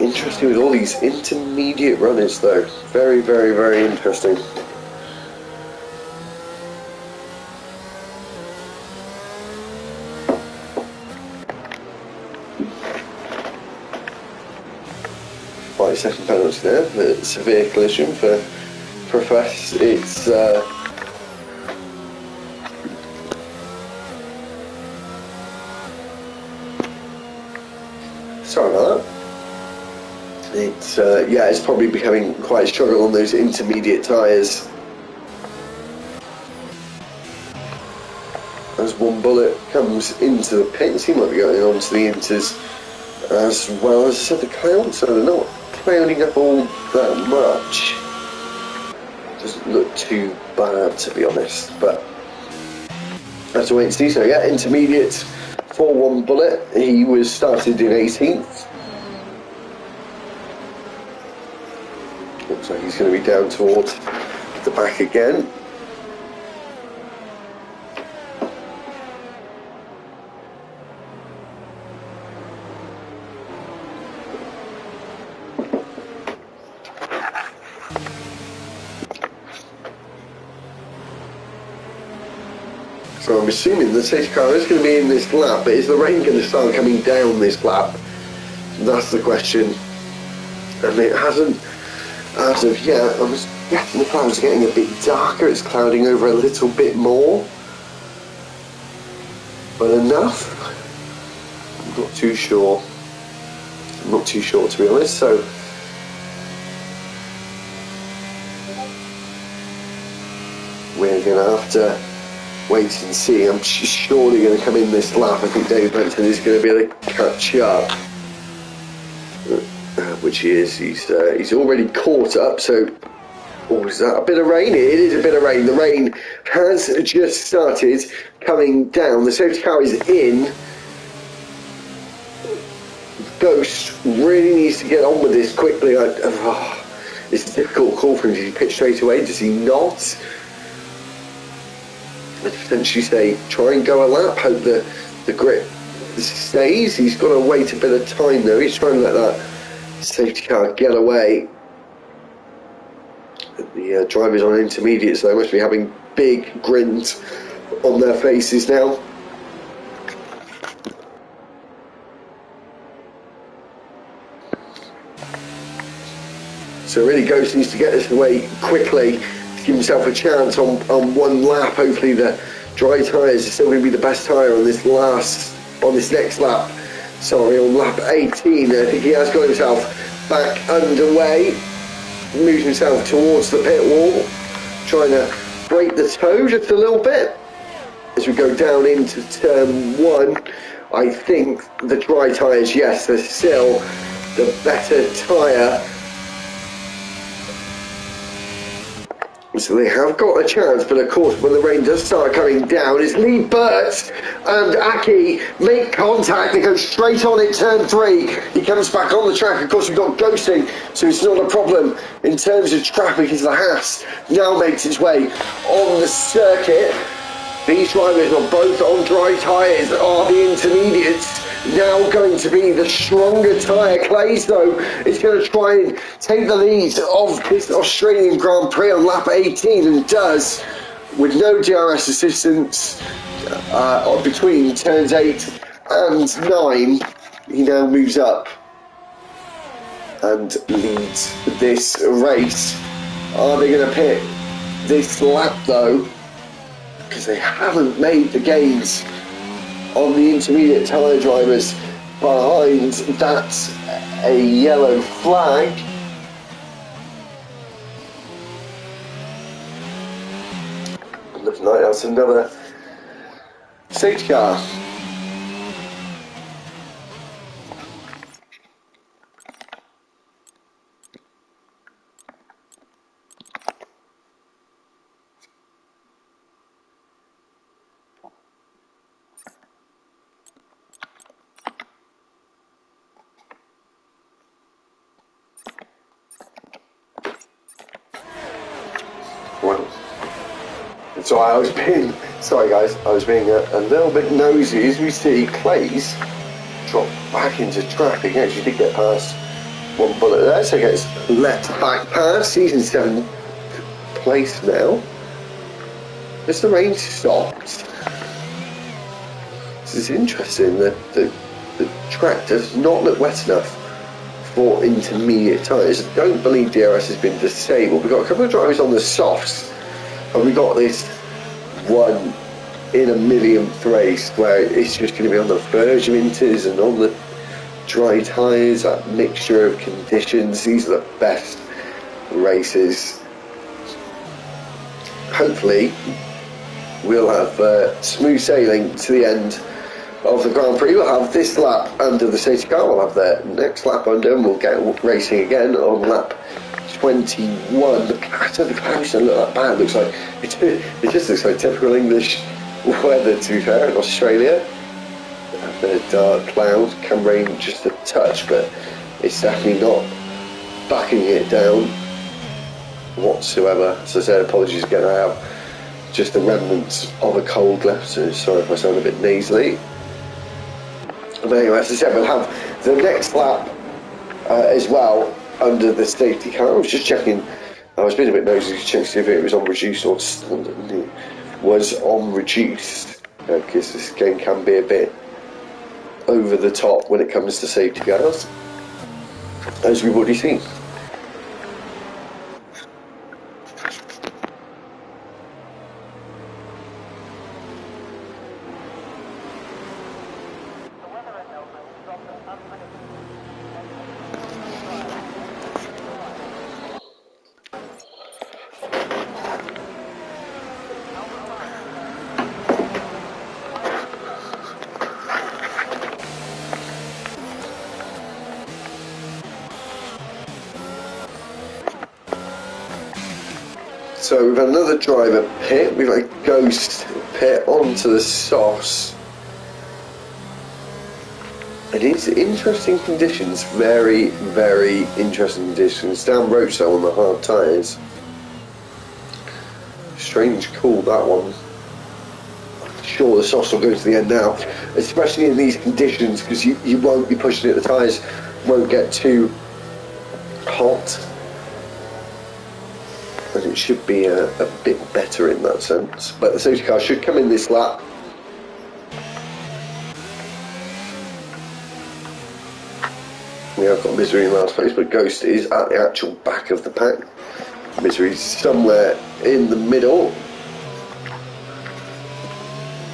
Interesting with all these intermediate runners though. Very, very, very interesting. Second penalty there, the severe collision for Profess. It's sorry about that. It's yeah, it's probably becoming quite a struggle on those intermediate tyres. As One Bullet comes into the pits, he might be going on to the inters as well. As I said, the clouds, so they're not clouding up all that much. Doesn't look too bad, to be honest, but have to wait and see. So yeah, intermediate for One Bullet. He was started in 18th. Looks like he's going to be down towards the back again. So I'm assuming the safety car is going to be in this lap, but is the rain going to start coming down this lap? That's the question. And it hasn't as of yet. I was guessing the clouds are getting a bit darker, it's clouding over a little bit more. But enough? I'm not too sure. I'm not too sure, to be honest, so we're going to have to wait and see. I'm surely going to come in this lap. I think David Benson is going to be able to catch up, which he is. He's already caught up. So, oh, is that a bit of rain? It is a bit of rain. The rain has just started coming down. The safety car is in. Ghost really needs to get on with this quickly. It's a difficult call for him. Does he pitch straight away? Does he not? I'd potentially say try and go a lap, hope that the grip stays. He's got to wait a bit of time though. He's trying to let that safety car get away. The drivers on intermediates though must be having big grins on their faces now. So really Ghost needs to get this away quickly to give himself a chance on one lap. Hopefully the dry tyres are still going to be the best tyre on this next lap. Sorry, on lap 18. I think he has got himself back underway. Moves himself towards the pit wall, trying to break the toe just a little bit. As we go down into turn 1, I think the dry tyres, yes, they're still the better tyre. So they have got a chance, but of course when the rain does start coming down, it's Lee Burt and Aki make contact. They go straight on in turn 3. He comes back on the track. Of course we've got ghosting, so it's not a problem in terms of traffic as the Haas now makes its way on the circuit. These drivers are both on dry tyres, are the intermediates. Now going to be the stronger tyre. Clays though is going to try and take the lead of this Australian Grand Prix on lap 18, and does, with no DRS assistance between turns 8 and 9. He now moves up and leads this race. Are they going to pit this lap though? Because they haven't made the gains on the intermediate tyre drivers behind. That's a yellow flag. Looking like that's another safety car. So I was being, sorry guys, I was being a little bit nosy as we see Clays drop back into traffic. He actually did get past one bullet there, so he gets let back past. He's in 7th place now. As the rain stopped. This is interesting, the track does not look wet enough for intermediate tyres. I don't believe DRS has been disabled. We've got a couple of drivers on the softs, and we got this 1 in a millionth race where it's just going to be on the verge of inters and on the dry tyres. That mixture of conditions, these are the best races. Hopefully we'll have smooth sailing to the end of the Grand Prix. We'll have this lap under the safety car, we'll have the next lap under, and we'll get racing again on lap 21. The clouds don't look that bad. It looks like it just looks like typical English weather, to be fair, in Australia. The dark clouds can rain just a touch, but it's definitely not backing it down whatsoever. As I said, apologies again, I have just the remnants of a cold left, so sorry if I sound a bit nasally. But anyway, as I said, we'll have the next lap as well under the safety car. I was just checking, I was being a bit nosy to check to see if it was on reduced or standard, and it was on reduced, because this game can be a bit over the top when it comes to safety cars, as we've already seen. So we've had another driver pit, we've had a Ghost pit onto the softs. And it's interesting conditions, very, very interesting conditions. Down Roadside on the hard tyres. Strange call, that one. I'm sure the softs will go to the end now, especially in these conditions, because you won't be pushing it, the tyres won't get too hot. And it should be a bit better in that sense. But the safety car should come in this lap. We have got Misery in last place, but Ghost is at the actual back of the pack. Misery's somewhere in the middle.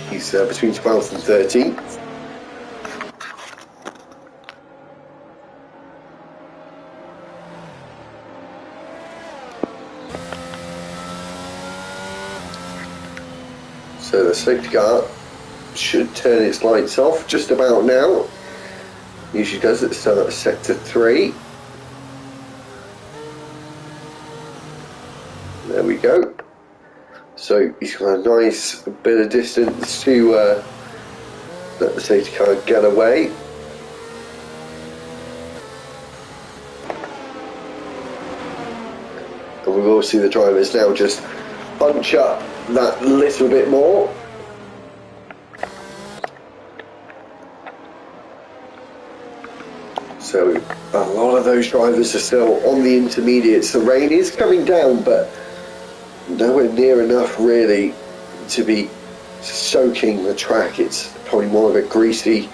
He's between 12th and 13th. So the safety car should turn its lights off just about now. Usually does at the start of sector 3. There we go. So he's got a nice bit of distance to let the safety car get away. And we will see the drivers now just bunch up that little bit more. So a lot of those drivers are still on the intermediates. The rain is coming down, but nowhere near enough really to be soaking the track. It's probably more of a greasy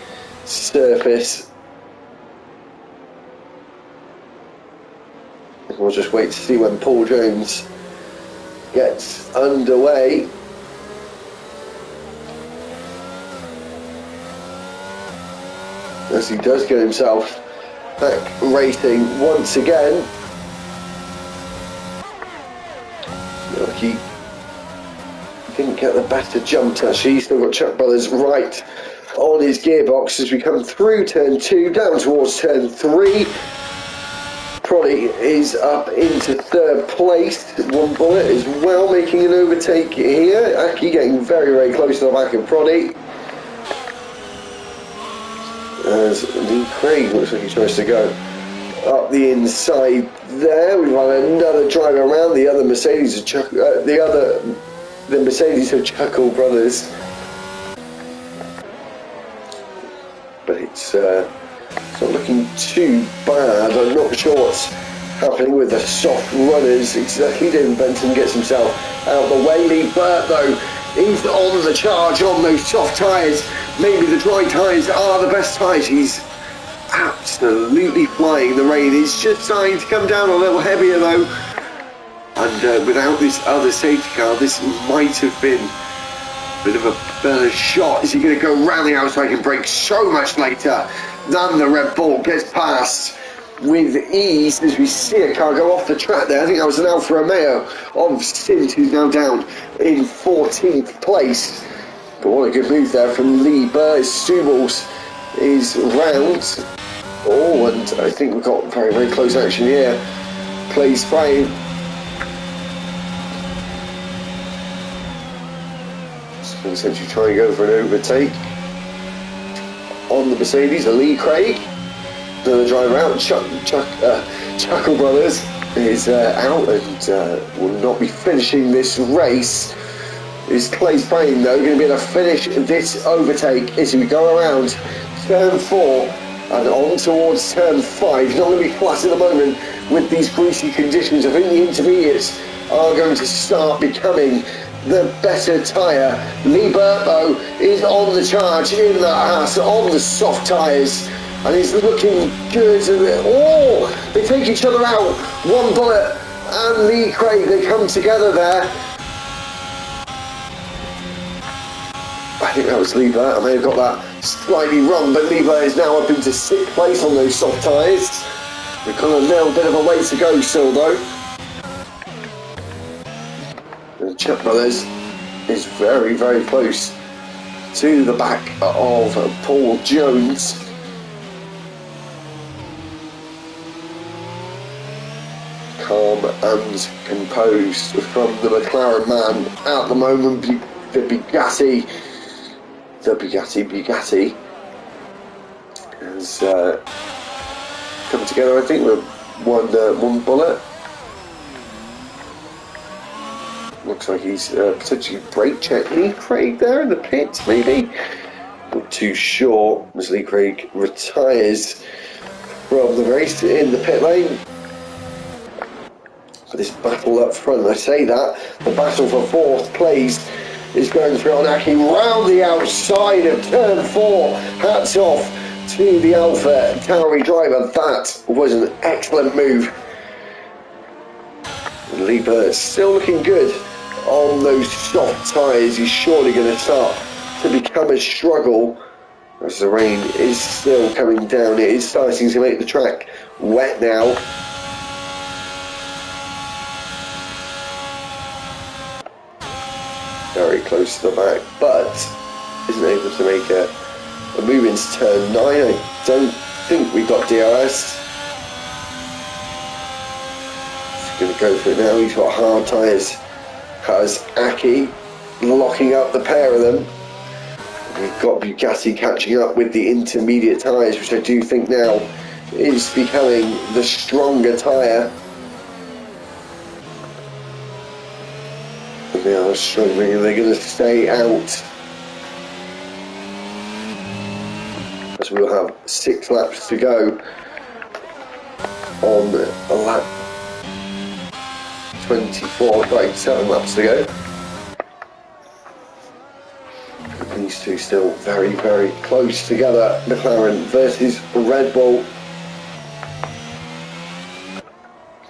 surface. And we'll just wait to see when Paul Jones gets underway. As he does get himself back racing once again. He didn't get the better jump actually. He's still got Chuck Brothers right on his gearbox as we come through turn 2 down towards turn 3. Proddy is up into 3rd place. One Bullet as well making an overtake here. Aki getting very, very close to the back of Proddy. As Lee Craig looks like he tries to go up the inside there. We've got another driver around. The other Mercedes of the Mercedes of Chuckle Brothers. But it's not looking too bad. I'm not sure what's happening with the soft runners exactly. David Benton gets himself out the way. Lee Burt though, he's on the charge on those soft tyres. Maybe the dry tyres are the best tyres. He's absolutely flying. The rain is just starting to come down a little heavier though. And without this other safety car, this might have been a bit of a better shot. Is he going to go round the outside and brake so much later than the Red Bull? Gets past with ease as we see a car go off the track there. I think that was an Alfa Romeo of Sint, who's now down in 14th place. But what a good move there from Lee Burr. Stubbles is round. Oh, and I think we've got very, very close action here. Plays fine. So essentially try and go for an overtake on the Mercedes. Lee Craig, the driver out. Chuckle Brothers is out and will not be finishing this race. Is Clay's Frame though going to be able to finish this overtake as we go around turn 4 and on towards turn 5? Not going to be flat at the moment with these greasy conditions. I think the intermediates are going to start becoming the better tyre. Lee Burt though is on the charge in the Haas on the soft tyres and he's looking good. Oh, they take each other out. One Bullet and Lee Craig, they come together there. I think that was Lee Burt. I may have got that slightly wrong, but Lee Burt is now up into 6th place on those soft tyres. We've got a little bit of a way to go still though. And Chuck Brothers is very, very close to the back of Paul Jones. Calm and composed from the McLaren man at the moment. The Bugatti has come together, I think, with one Bullet. Looks like he's potentially brake checked Lee Craig there in the pits, maybe. Not too sure as Lee Craig retires from the race in the pit lane. For this battle up front, I say that, the battle for 4th place is going through on Aki round the outside of turn 4. Hats off to the Alpha Tauri driver. That was an excellent move. Leaper still looking good on those soft tyres. He's surely going to start to become a struggle as the rain is still coming down. It is starting to make the track wet now. Very close to the back, but isn't able to make a move into turn 9. I don't think we got DRS. He's going to go for it now. He's got hard tyres. Has Aki locking up the pair of them. We've got Bugatti catching up with the intermediate tyres, which I do think now is becoming the stronger tyre. They are struggling. Are they going to stay out? As we'll have 6 laps to go on a lap 24, right, 7 laps to go. These two still very, very close together. McLaren versus Red Bull.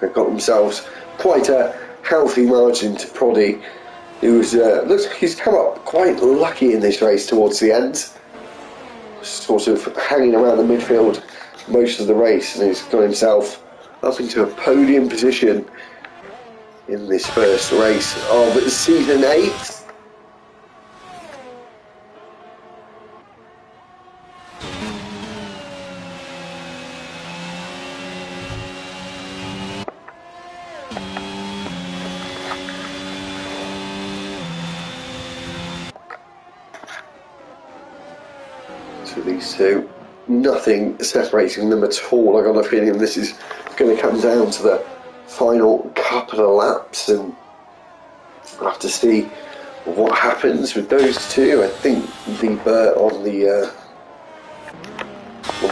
They've got themselves quite a healthy margin to Proddy, who's looks like he's come up quite lucky in this race towards the end. Sort of hanging around the midfield most of the race, and he's got himself up into a podium position in this first race of season 8. So these two, nothing separating them at all. I got a feeling this is going to come down to the final couple of laps, and we'll have to see what happens with those two. I think Lieber on the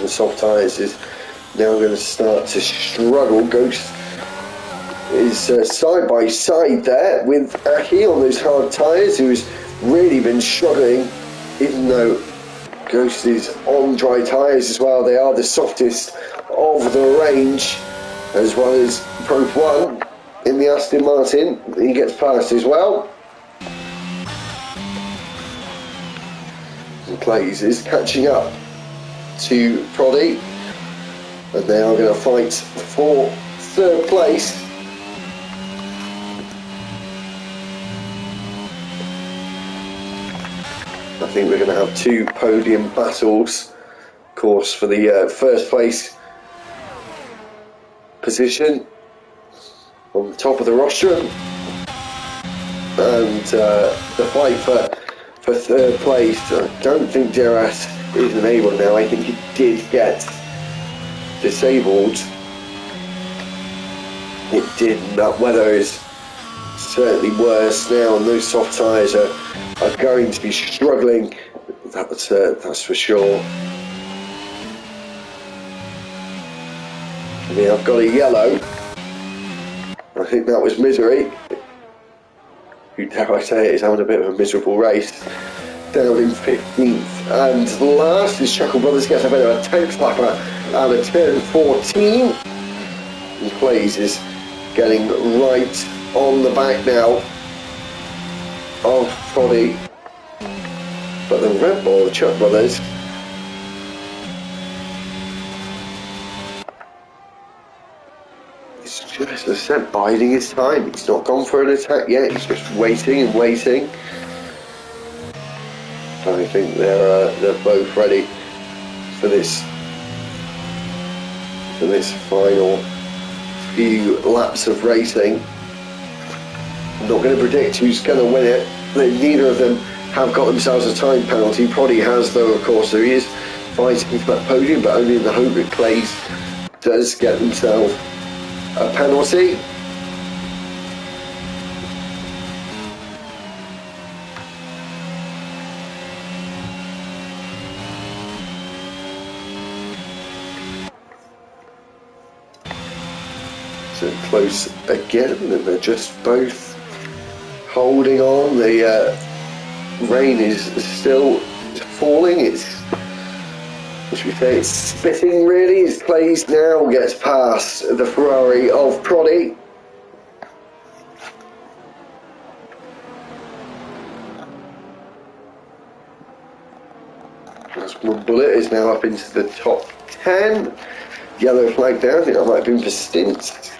soft tyres is now going to start to struggle. Ghost is side by side there with Aki on those hard tyres, who's really been struggling, even though Ghost is on dry tyres as well. They are the softest of the range, as well as Prof 1 in the Aston Martin. He gets past as well. And Clays is catching up to Proddy, and they are going to fight for 3rd place. I think we're going to have 2 podium battles, of course, for the first place position on the top of the rostrum, and the fight for 3rd place. I don't think DRS is enabled now. I think he did get disabled. It did. That weather is certainly worse now, and those soft tyres are going to be struggling. That's for sure. I mean, I've got a yellow. I think that was Misery, who, dare I say it, is having a bit of a miserable race. Down in 15th. And last is Chuckle Brothers gets a bit of a tank slapper out of turn 14. And Clays is getting right on the back now of Proddy. But the Red Bull, the Chuck Brothers, is just, as I said, biding his time. He's not gone for an attack yet. He's just waiting and waiting. I think they're both ready for this final few laps of racing. I'm not going to predict who's going to win it. Neither of them have got themselves a time penalty. Proddy has, though, of course, so he is fighting for that podium, but only in the hope that Clays does get himself a penalty. So close again, and they're just both holding on. The rain is still falling. It's Should we say it's spitting really, as Clays now gets past the Ferrari of Proddy. That's one bullet, is now up into the top 10. Yellow flag down, I think that might have been for stint.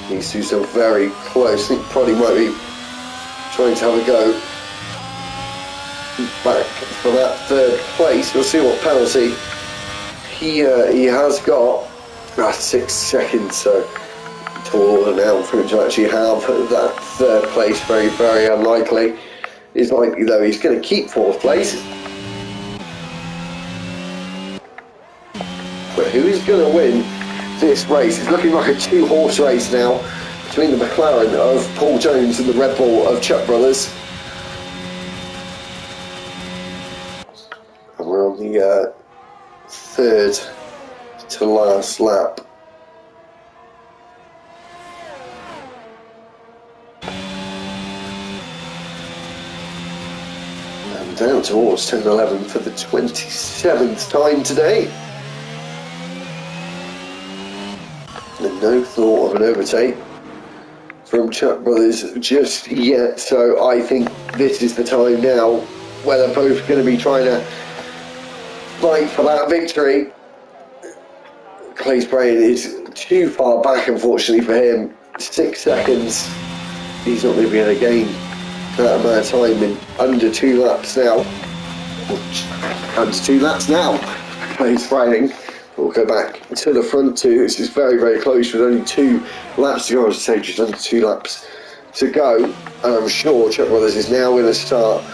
These two still very close. I think Proddy might be trying to have a go back for that third place. We'll see what penalty he has got. 6 seconds, so taller now for him to actually have that third place. Very, very unlikely. It's likely though he's going to keep fourth place. But who is going to win this race? It's looking like a 2-horse race now between the McLaren of Paul Jones and the Red Bull of Chuck Brothers. And we're on the third to last lap. And down towards 10-11 for the 27th time today. And no thought of an overtake from Chuck Brothers just yet, so I think this is the time now where they're both going to be trying to fight for that victory. Clay's brain is too far back, unfortunately for him. 6 seconds. He's not going to be able to gain that amount of time in under 2 laps now. Under 2 laps now. Clay's brain. We'll go back to the front two. This is very, very close with only 2 laps to go. I would say just under 2 laps to go. And I'm sure Chuck Brothers is now going to start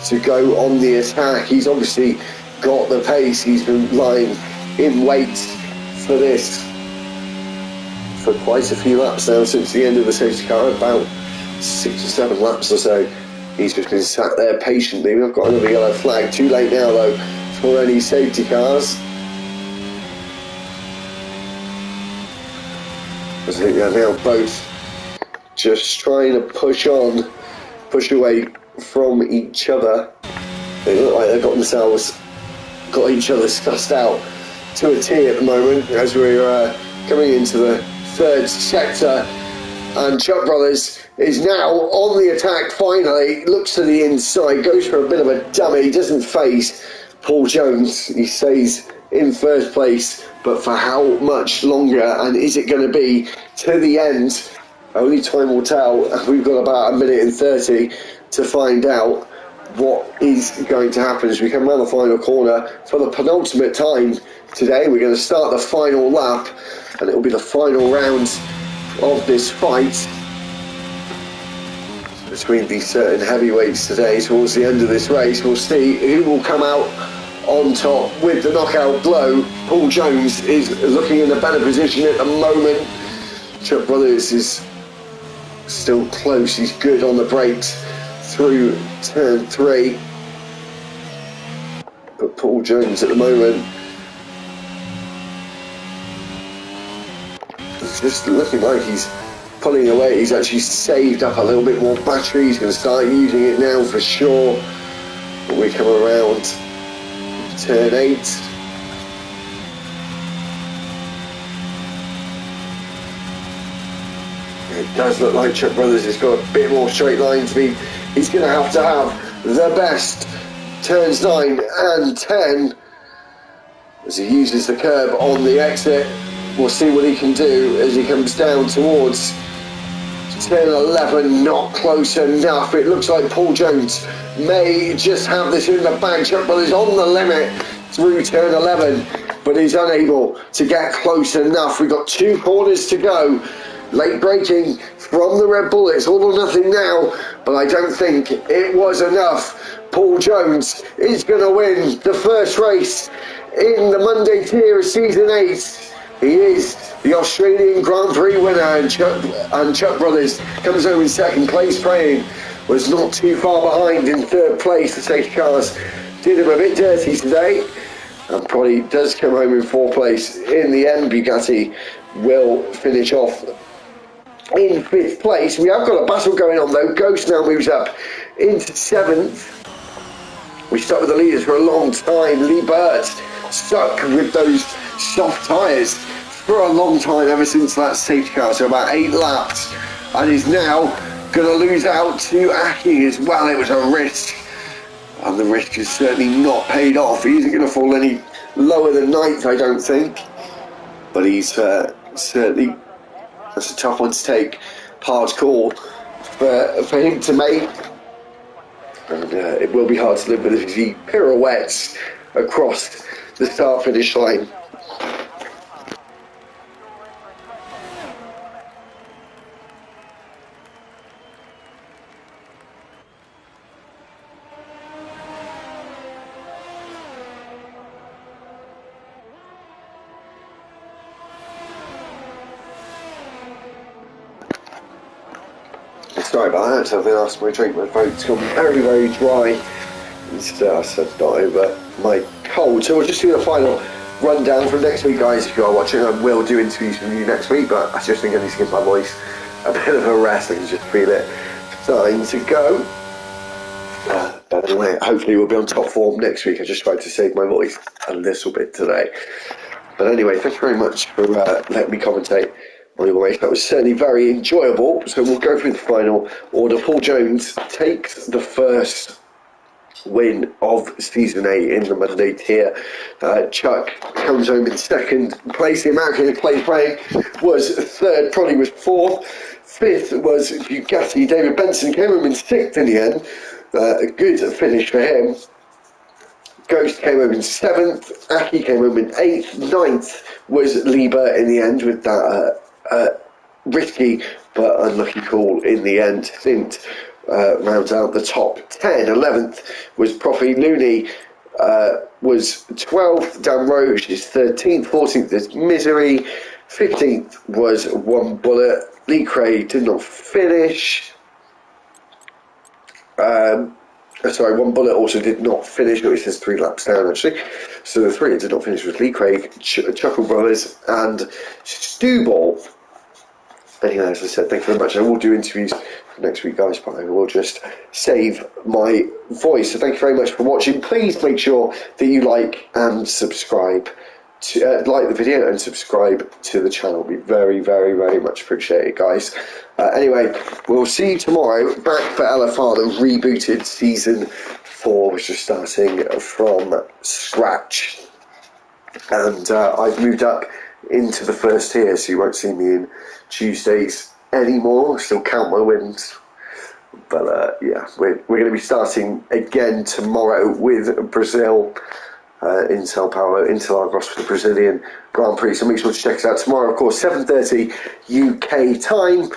to go on the attack. He's obviously got the pace. He's been lying in wait for this for quite a few laps now since the end of the safety car. About 6 or 7 laps or so. He's just been sat there patiently. We've got another yellow flag. Too late now though for any safety cars. I think they're now both just trying to push away from each other. They look like they've got each other sussed out to a T at the moment as we're coming into the third sector. And Chuck Brothers is now on the attack finally, looks to the inside, goes for a bit of a dummy, doesn't face Paul Jones. He stays in first place, but for how much longer, and is it going to be to the end? Only time will tell. We've got about 1 minute and 30 to find out what is going to happen as we come around the final corner for the penultimate time today. We're going to start the final lap, and it will be the final round of this fight between these certain heavyweights today. Towards the end of this race, we'll see who will come out on top with the knockout blow. Paul Jones is looking in a better position at the moment. Chuck Brothers is still close. He's good on the brakes through turn 3. But Paul Jones at the moment is just looking like he's pulling away. He's actually saved up a little bit more battery. He's going to start using it now for sure when we come around turn 8. It does look like Chuck Brothers has got a bit more straight line speed. He's going to have the best turns 9 and 10 as he uses the curb on the exit. We'll see what he can do as he comes down towards turn 11, not close enough. It looks like Paul Jones may just have this in the bag. Chuck Brothers on the limit through turn 11, but he's unable to get close enough. We've got 2 corners to go. Late braking from the Red Bull. It's all or nothing now, but I don't think it was enough. Paul Jones is going to win the first race in the Monday tier of season 8. He is the Australian Grand Prix winner, and Chuck Brothers comes home in second place. Praying was not too far behind in third place. The safety cars did him a bit dirty today, and probably does come home in fourth place in the end. Bugatti will finish off in 5th place. We have got a battle going on though. Ghost now moves up into 7th. We stuck with the leaders for a long time. Lee Burt stuck with those soft tyres for a long time, ever since that safety car, so about 8 laps, and is now going to lose out to Aki as well. It was a risk, and the risk has certainly not paid off. He isn't going to fall any lower than 9th, I don't think, but he's certainly, that's a tough one to take. Hard call for him to make, and it will be hard to live with as he pirouettes across the start finish line. Sorry about that, I've been asked my drink. My throat's gone very, very dry. And I said not over my cold. So we'll just do the final rundown from next week, guys. If you are watching, I will do interviews with you next week, but I just think I need to give my voice a bit of a rest. I can just feel it starting to go. But anyway, hopefully we'll be on top form next week. I just tried to save my voice a little bit today. But anyway, thank you very much for letting me commentate on your race. That was certainly very enjoyable. So we'll go through the final order. Paul Jones takes the first win of season 8 in the Monday tier. Chuck comes home in 2nd place. The American Clay Frank was 3rd. Proddy was 4th. 5th was Bugatti. David Benson came home in 6th in the end. A good finish for him. Ghost came home in 7th. Aki came home in 8th. 9th was Lieber in the end with that risky but unlucky call in the end. Flint rounds out the top 10. 11th was Profi. Looney was 12th. Dan Roche is 13th. 14th is Misery. 15th was One Bullet. Lee Cray did not finish. One Bullet also did not finish. It says 3 laps down actually. So the 3 that did not finish was Lee Craig, Chuckle Brothers, and Stu Ball. Anyway, as I said, thank you very much. I will do interviews for next week, guys, but I will just save my voice. So thank you very much for watching. Please make sure that you like and subscribe. Like the video and subscribe to the channel. It'll be very, very, very much appreciated, guys. Anyway, we'll see you tomorrow. Back for LFR, the rebooted season 4, which is starting from scratch. And I've moved up into the 1st tier, so you won't see me in Tuesdays anymore. I still count my wins. But yeah, we're going to be starting again tomorrow with Brazil. In Sao Paulo, Interlagos for the Brazilian Grand Prix. So make sure to check us out tomorrow, of course, 7:30 UK time.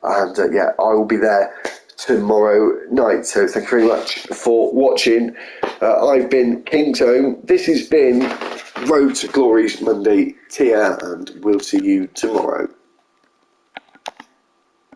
And yeah, I will be there tomorrow night. So thank you very much for watching. I've been King Tone. This has been Road to Glory's Monday tier, and we'll see you tomorrow.